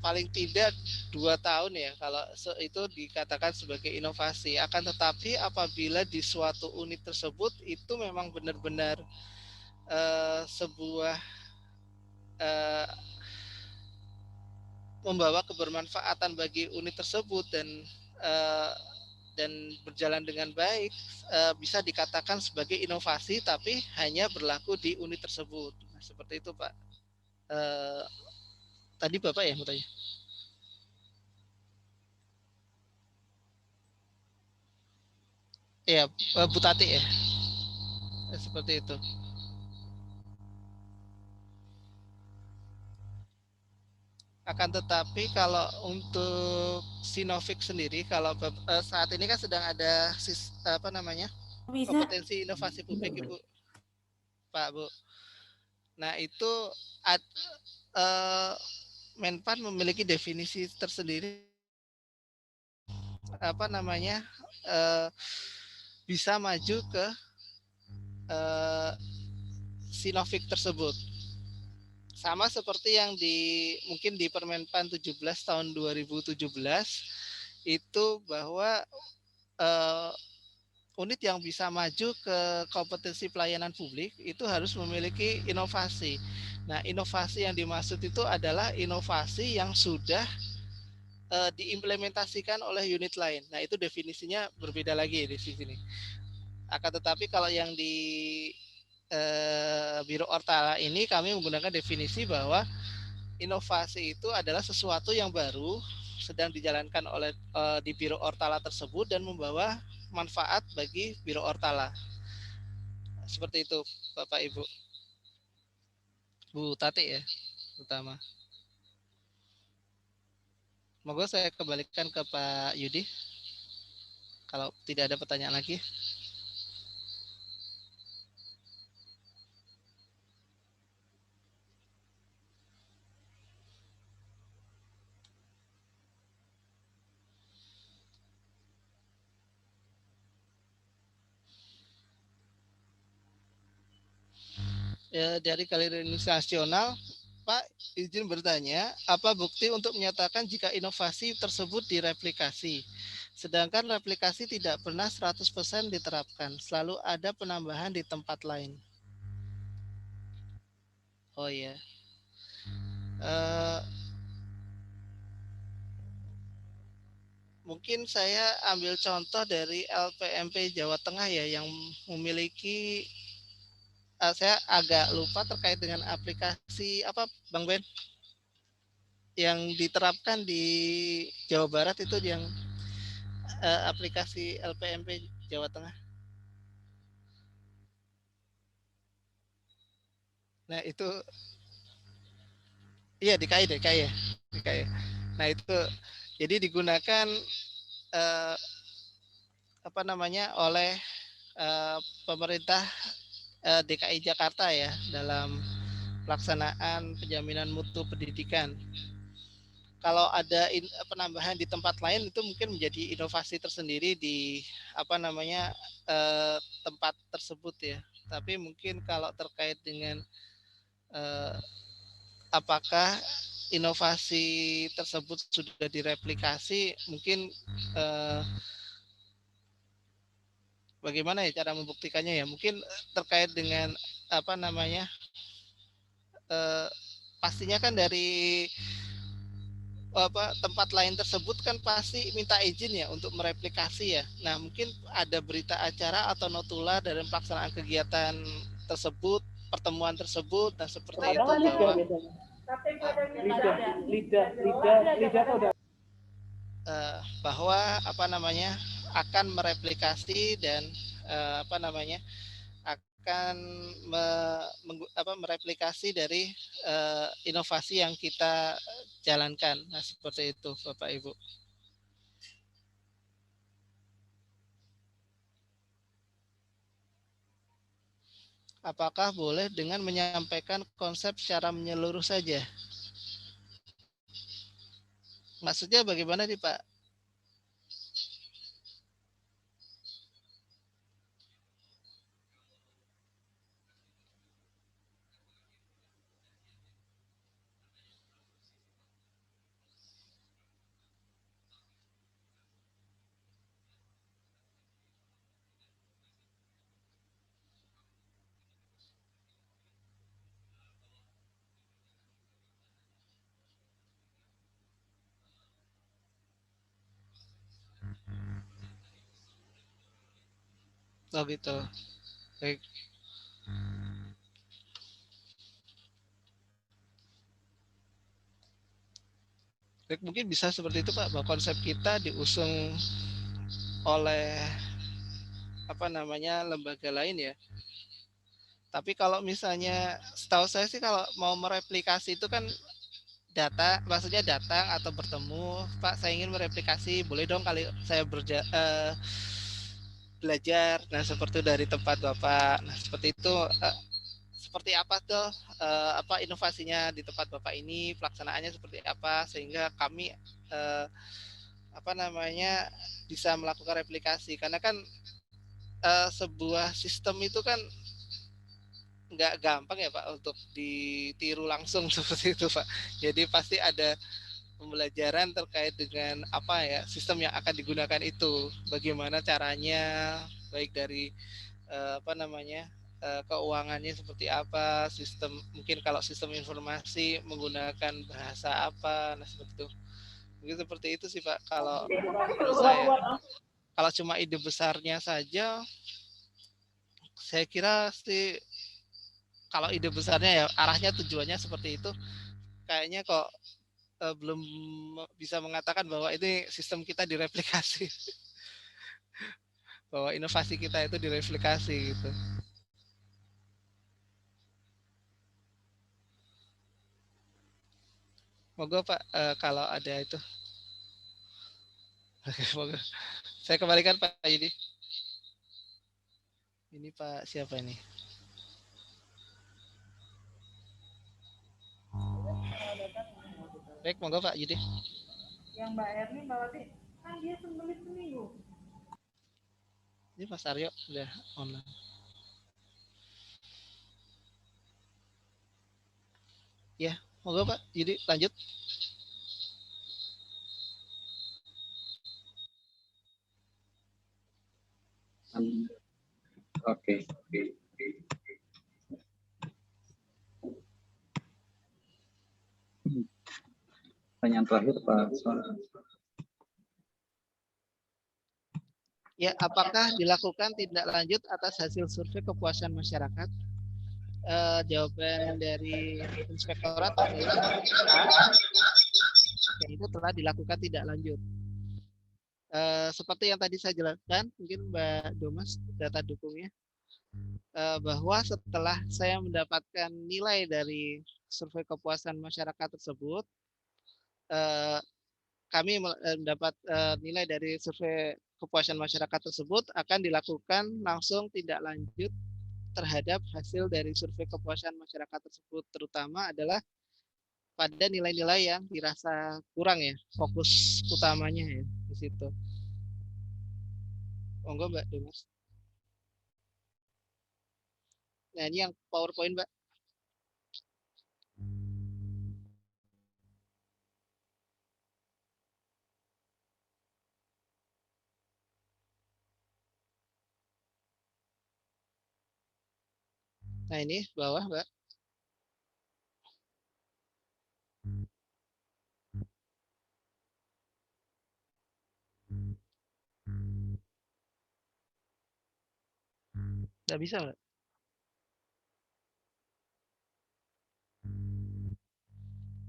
paling tidak 2 tahun ya kalau itu dikatakan sebagai inovasi. Akan tetapi apabila di suatu unit tersebut itu memang benar-benar sebuah eh, membawa kebermanfaatan bagi unit tersebut eh, dan berjalan dengan baik, bisa dikatakan sebagai inovasi, tapi hanya berlaku di unit tersebut. Nah, seperti itu, Pak. Tadi Bapak ya mau tanya. Iya, Bu Tati ya. Seperti itu. Akan tetapi kalau untuk Sinovic sendiri, kalau saat ini kan sedang ada kompetensi inovasi publik, Ibu, Pak, Bu. Nah itu Menpan memiliki definisi tersendiri bisa maju ke Sinovic tersebut. Sama seperti yang mungkin di Permenpan 17 tahun 2017 itu bahwa unit yang bisa maju ke kompetensi pelayanan publik itu harus memiliki inovasi. Nah, inovasi yang dimaksud itu adalah inovasi yang sudah diimplementasikan oleh unit lain. Nah, itu definisinya berbeda lagi di sini. Akan tetapi kalau yang di Biro Ortala ini kami menggunakan definisi bahwa inovasi itu adalah sesuatu yang baru sedang dijalankan oleh di Biro Ortala tersebut dan membawa manfaat bagi Biro Ortala. Seperti itu, Bapak Ibu. Bu Tati ya, terutama. Moga saya kembalikan ke Pak Yudi. Kalau tidak ada pertanyaan lagi. Ya, dari Karir Indonesia Nasional, Pak, izin bertanya, apa bukti untuk menyatakan jika inovasi tersebut direplikasi? Sedangkan replikasi tidak pernah 100% diterapkan, selalu ada penambahan di tempat lain. Oh ya. Mungkin saya ambil contoh dari LPMP Jawa Tengah ya, yang memiliki saya agak lupa terkait dengan aplikasi apa, Bang Ben, yang diterapkan di Jawa Barat itu yang aplikasi LPMP Jawa Tengah. Nah itu, iya DKI ya, DKI. Nah itu jadi digunakan oleh pemerintah DKI Jakarta ya dalam pelaksanaan penjaminan mutu pendidikan. Kalau ada penambahan di tempat lain itu mungkin menjadi inovasi tersendiri di tempat tersebut ya. Tapi mungkin kalau terkait dengan apakah inovasi tersebut sudah direplikasi, mungkin bagaimana ya cara membuktikannya ya? Mungkin terkait dengan pastinya kan dari tempat lain tersebut kan pasti minta izin ya untuk mereplikasi ya. Nah mungkin ada berita acara atau notula dalam pelaksanaan kegiatan tersebut, pertemuan tersebut, dan seperti itu bahwa bahwa akan mereplikasi dan akan mereplikasi dari inovasi yang kita jalankan. Nah, seperti itu, Bapak Ibu. Apakah boleh dengan menyampaikan konsep secara menyeluruh saja? Maksudnya bagaimana nih, Pak? Oh gitu. Baik. Baik, mungkin bisa seperti itu Pak, bahwa konsep kita diusung oleh lembaga lain ya. Tapi kalau misalnya setahu saya sih kalau mau mereplikasi itu kan maksudnya datang atau bertemu, Pak saya ingin mereplikasi, boleh dong kali saya belajar, nah seperti dari tempat Bapak, nah seperti itu, seperti apa tuh inovasinya di tempat Bapak ini, pelaksanaannya seperti apa sehingga kami bisa melakukan replikasi, karena kan sebuah sistem itu kan nggak gampang ya Pak untuk ditiru langsung seperti itu Pak. Jadi pasti ada pembelajaran terkait dengan sistem yang akan digunakan itu, bagaimana caranya, baik dari keuangannya seperti apa, sistem mungkin kalau sistem informasi menggunakan bahasa apa, nah seperti itu. Mungkin seperti itu sih Pak kalau menurut saya. Kalau cuma ide besarnya saja, saya kira sih kalau ide besarnya ya arahnya tujuannya seperti itu, kayaknya kok belum bisa mengatakan bahwa ini sistem kita direplikasi, bahwa inovasi kita itu direplikasi gitu. Moga Pak kalau ada itu. Moga. Saya kembalikan Pak Yudi. Ini Pak siapa ini? Baik, monggo Pak Yudi. Yang Mbak Erni berarti kan dia seminggu. Ini Mas Aryo udah online. Ya, monggo Pak Yudi lanjut. Oke. Pertanyaan terakhir Pak. Ya, apakah dilakukan tindak lanjut atas hasil survei kepuasan masyarakat? Jawaban dari inspektorat adalah itu telah dilakukan tindak lanjut. Seperti yang tadi saya jelaskan, mungkin Mbak Domas data dukungnya, bahwa setelah saya mendapatkan nilai dari survei kepuasan masyarakat tersebut, kami mendapat nilai dari survei kepuasan masyarakat tersebut, akan dilakukan langsung tindak lanjut terhadap hasil dari survei kepuasan masyarakat tersebut, terutama adalah pada nilai-nilai yang dirasa kurang ya, fokus utamanya ya di situ. Monggo Mbak Domas. Nah ini yang PowerPoint Mbak. Nah ini bawah Mbak. Nggak bisa Mbak.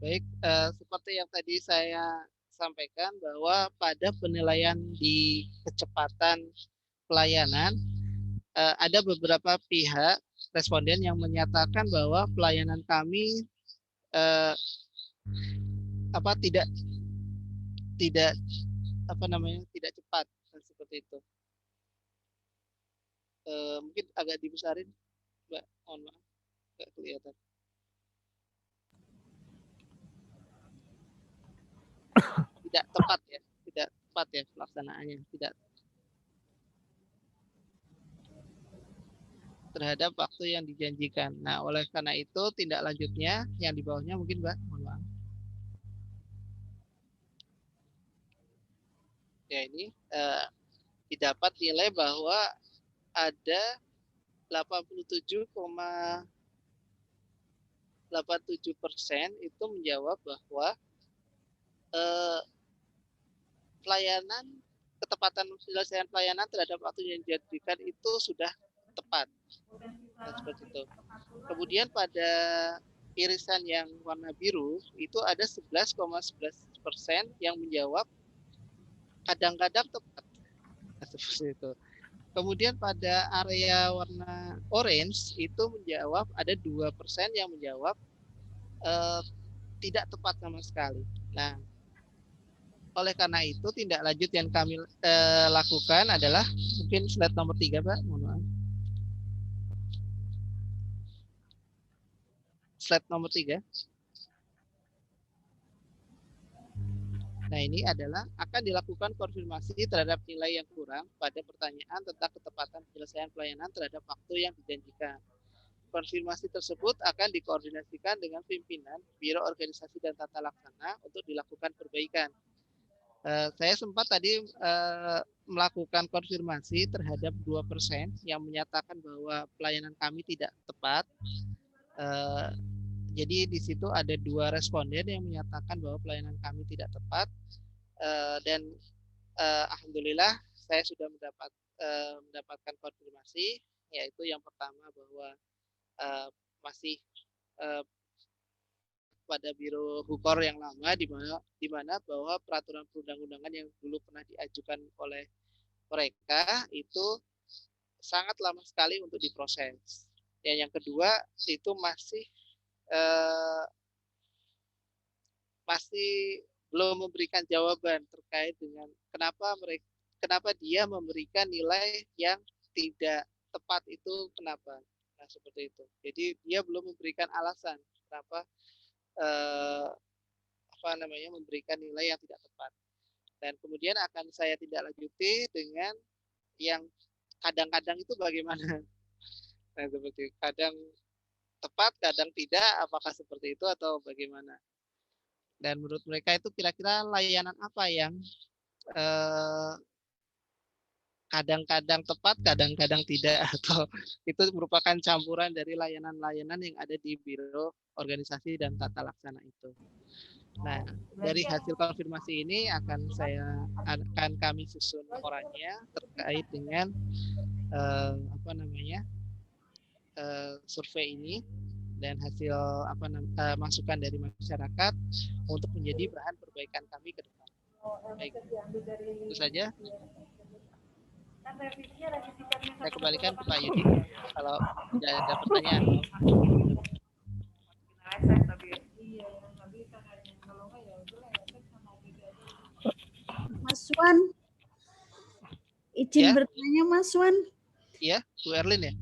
Baik, seperti yang tadi saya sampaikan bahwa pada penilaian di kecepatan pelayanan, ada beberapa pihak responden yang menyatakan bahwa pelayanan kami tidak cepat seperti itu. Mungkin agak dibesarin Mbak, mohon maaf nggak kelihatan. Tidak tepat ya pelaksanaannya, tidak terhadap waktu yang dijanjikan. Nah, oleh karena itu tindak lanjutnya yang di bawahnya mungkin Mbak, mohon maaf. Ya ini didapat nilai bahwa ada 87,87% itu menjawab bahwa pelayanan ketepatan penyelesaian pelayanan terhadap waktu yang dijadikan itu sudah tepat. Nah, seperti itu. Kemudian pada irisan yang warna biru itu ada 11,11% yang menjawab kadang-kadang tepat. Nah, seperti itu. Kemudian pada area warna orange itu menjawab ada 2% yang menjawab tidak tepat sama sekali. Nah, oleh karena itu tindak lanjut yang kami lakukan adalah mungkin slide nomor 3, Pak. Mohon maaf. Slide nomor 3. Nah, ini adalah akan dilakukan konfirmasi terhadap nilai yang kurang pada pertanyaan tentang ketepatan penyelesaian pelayanan terhadap waktu yang dijanjikan. Konfirmasi tersebut akan dikoordinasikan dengan pimpinan Biro Organisasi dan Tata Laksana untuk dilakukan perbaikan. Saya sempat tadi melakukan konfirmasi terhadap 2% yang menyatakan bahwa pelayanan kami tidak tepat. Jadi di situ ada 2 responden yang menyatakan bahwa pelayanan kami tidak tepat, dan alhamdulillah saya sudah mendapatkan konfirmasi, yaitu yang pertama bahwa masih pada Biro Hukor yang lama, di mana bahwa peraturan perundang-undangan yang dulu pernah diajukan oleh mereka itu sangat lama sekali untuk diproses. Yang kedua itu masih belum memberikan jawaban terkait dengan kenapa dia memberikan nilai yang tidak tepat itu kenapa. Nah, seperti itu. Jadi dia belum memberikan alasan kenapa memberikan nilai yang tidak tepat. Dan kemudian akan saya tindak lanjuti dengan yang kadang-kadang itu bagaimana. Nah, seperti kadang tepat, kadang tidak, apakah seperti itu atau bagaimana. Dan menurut mereka itu kira-kira layanan apa yang kadang-kadang tepat, kadang-kadang tidak, atau itu merupakan campuran dari layanan-layanan yang ada di Biro Organisasi dan Tata Laksana itu. Nah, dari hasil konfirmasi ini akan kami susun laporannya terkait dengan survei ini dan hasil masukan dari masyarakat untuk menjadi bahan perbaikan kami ke depan. Baik, itu saja. Saya kembalikan ke Pak Yudi kalau tidak ada pertanyaan. Mas Wan, izin bertanya Mas Wan. Iya, Bu Erlin ya.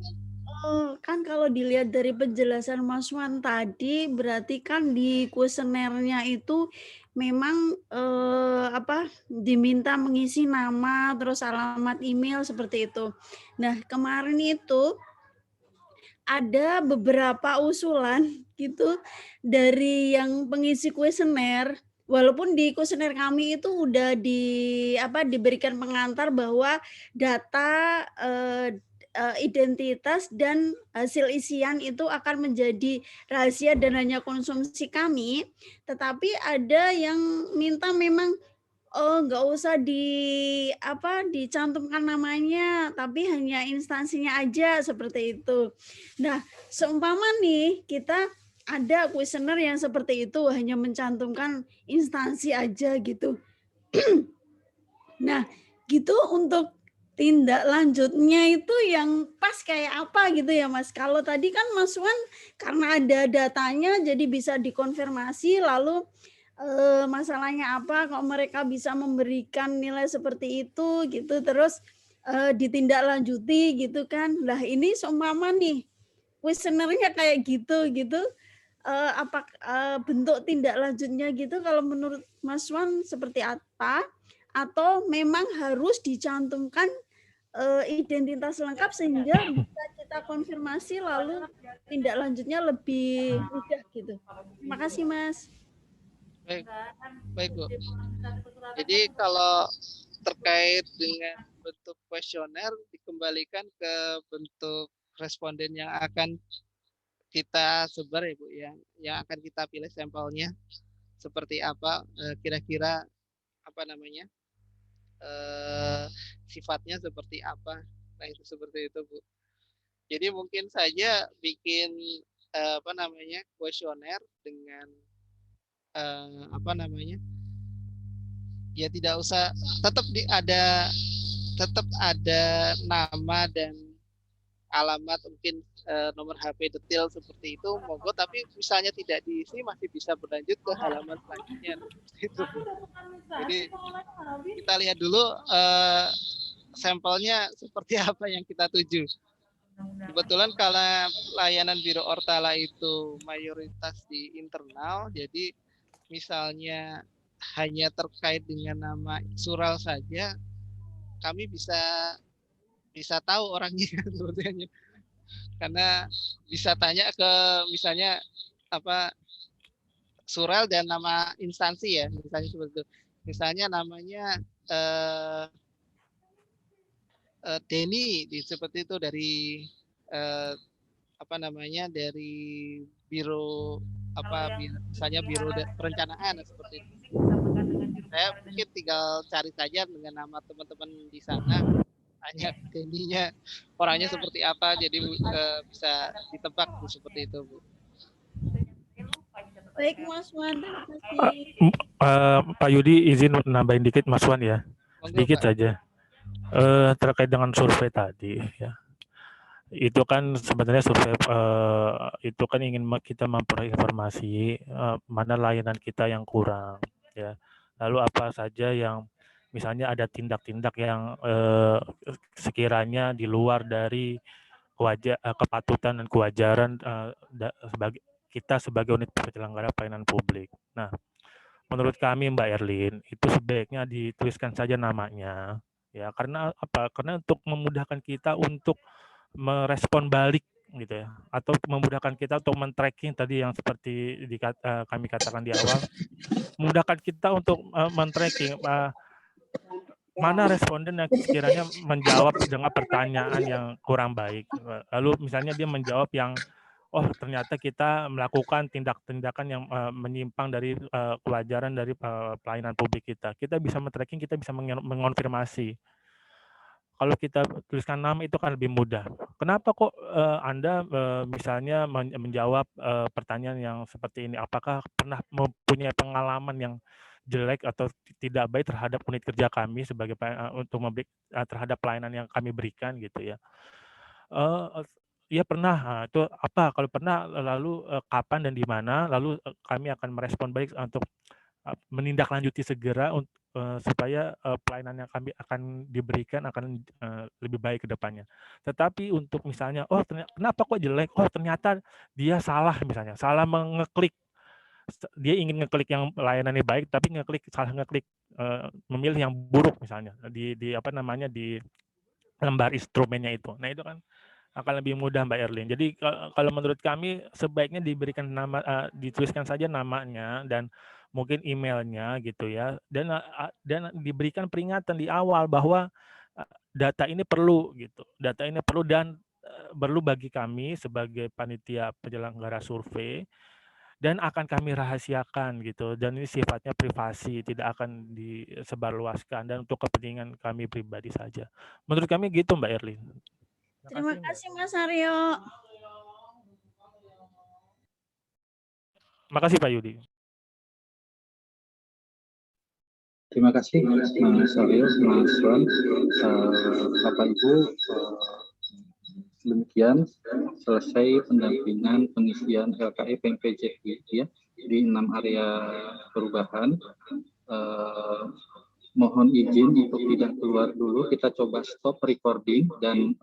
Kan kalau dilihat dari penjelasan Mas Wan tadi, berarti kan di kuesionernya itu memang diminta mengisi nama, terus alamat email seperti itu. Nah, kemarin itu ada beberapa usulan gitu dari yang pengisi kuesioner. Walaupun di kuesioner kami itu udah diberikan pengantar bahwa data identitas dan hasil isian itu akan menjadi rahasia dan hanya konsumsi kami, tetapi ada yang minta memang nggak usah dicantumkan namanya, tapi hanya instansinya aja seperti itu. Nah, seumpama nih kita ada kuesioner yang seperti itu hanya mencantumkan instansi aja gitu. Nah, gitu untuk tindak lanjutnya itu yang pas kayak apa gitu ya Mas. Kalau tadi kan Mas Wan karena ada datanya jadi bisa dikonfirmasi, lalu masalahnya apa kok mereka bisa memberikan nilai seperti itu gitu, terus ditindaklanjuti gitu kan. Lah ini seumpama nih kuesionernya kayak gitu bentuk tindak lanjutnya gitu kalau menurut Mas Wan seperti apa? Atau memang harus dicantumkan identitas lengkap sehingga bisa kita konfirmasi lalu tindak lanjutnya lebih mudah gitu. Terima kasih Mas. Baik Bu. Jadi kalau terkait dengan bentuk kuesioner dikembalikan ke bentuk responden yang akan kita sebar ya Bu, yang akan kita pilih sampelnya seperti apa, kira-kira sifatnya seperti apa. Nah, itu seperti itu, Bu. Jadi mungkin saja bikin kuesioner dengan ya tidak usah tetap ada nama dan alamat, mungkin nomor HP detail seperti itu, monggo, tapi misalnya tidak diisi masih bisa berlanjut ke halaman selanjutnya. Itu. Jadi kita lihat dulu sampelnya seperti apa yang kita tuju. Kebetulan kalau layanan Biro Ortala itu mayoritas di internal, jadi misalnya hanya terkait dengan nama Sural saja, kami bisa tahu orangnya sebetulnya, karena bisa tanya ke misalnya Sural dan nama instansi ya, misalnya seperti itu. Misalnya namanya Denny seperti itu dari dari biro misalnya biro perencanaan seperti itu. Saya mungkin tinggal cari saja dengan nama teman-teman di sana, tanya Denny-nya orangnya seperti apa, jadi bisa ditebak seperti itu, Bu. Baik, Mas Wan. Pak Yudi, izin nambahin dikit, Mas Wan ya, sedikit saja. Terkait dengan survei tadi ya, itu kan sebenarnya survei itu kan ingin kita memperoleh informasi mana layanan kita yang kurang ya, lalu apa saja yang misalnya ada tindak-tindak yang sekiranya di luar dari kepatutan dan kewajaran sebagai unit penyelenggara pelayanan publik. Nah, menurut kami Mbak Erlin, itu sebaiknya dituliskan saja namanya. Ya, karena apa? Karena untuk memudahkan kita untuk merespon balik gitu ya, atau memudahkan kita untuk men-tracking tadi yang seperti kami katakan di awal, memudahkan kita untuk men-tracking mana responden yang sekiranya menjawab dengan pertanyaan yang kurang baik. Lalu misalnya dia menjawab yang ternyata kita melakukan tindak-tindakan yang menyimpang dari kewajaran dari pelayanan publik kita. Kita bisa men-tracking, kita bisa mengonfirmasi. Kalau kita tuliskan nama itu kan lebih mudah. Kenapa kok Anda misalnya menjawab pertanyaan yang seperti ini? Apakah pernah mempunyai pengalaman yang jelek atau tidak baik terhadap unit kerja kami sebagai untuk terhadap pelayanan yang kami berikan gitu ya? Ya pernah. Itu apa? Kalau pernah, lalu kapan dan di mana? Lalu kami akan merespon baik untuk menindaklanjuti segera supaya pelayanan yang kami akan diberikan akan lebih baik ke depannya. Tetapi untuk misalnya, kenapa kok jelek? Ternyata dia salah misalnya, salah mengeklik. Dia ingin ngeklik yang layanannya baik, tapi salah ngeklik, memilih yang buruk misalnya di lembar instrumennya itu. Nah itu kan akan lebih mudah Mbak Erlin. Jadi kalau menurut kami sebaiknya diberikan nama, dituliskan saja namanya dan mungkin emailnya gitu ya, dan diberikan peringatan di awal bahwa data ini perlu gitu, data ini perlu dan perlu bagi kami sebagai panitia penyelenggara survei dan akan kami rahasiakan gitu, dan ini sifatnya privasi, tidak akan disebarluaskan dan untuk kepentingan kami pribadi saja. Menurut kami gitu Mbak Erlin. Terima kasih Mas Aryo. Makasih Pak Yudi. Terima kasih Mas Aryo, Mas Wan, Bapak Ibu. Demikian selesai pendampingan pengisian LKE PMPJI ya di 6 area perubahan. Mohon izin untuk tidak keluar dulu, kita coba stop recording dan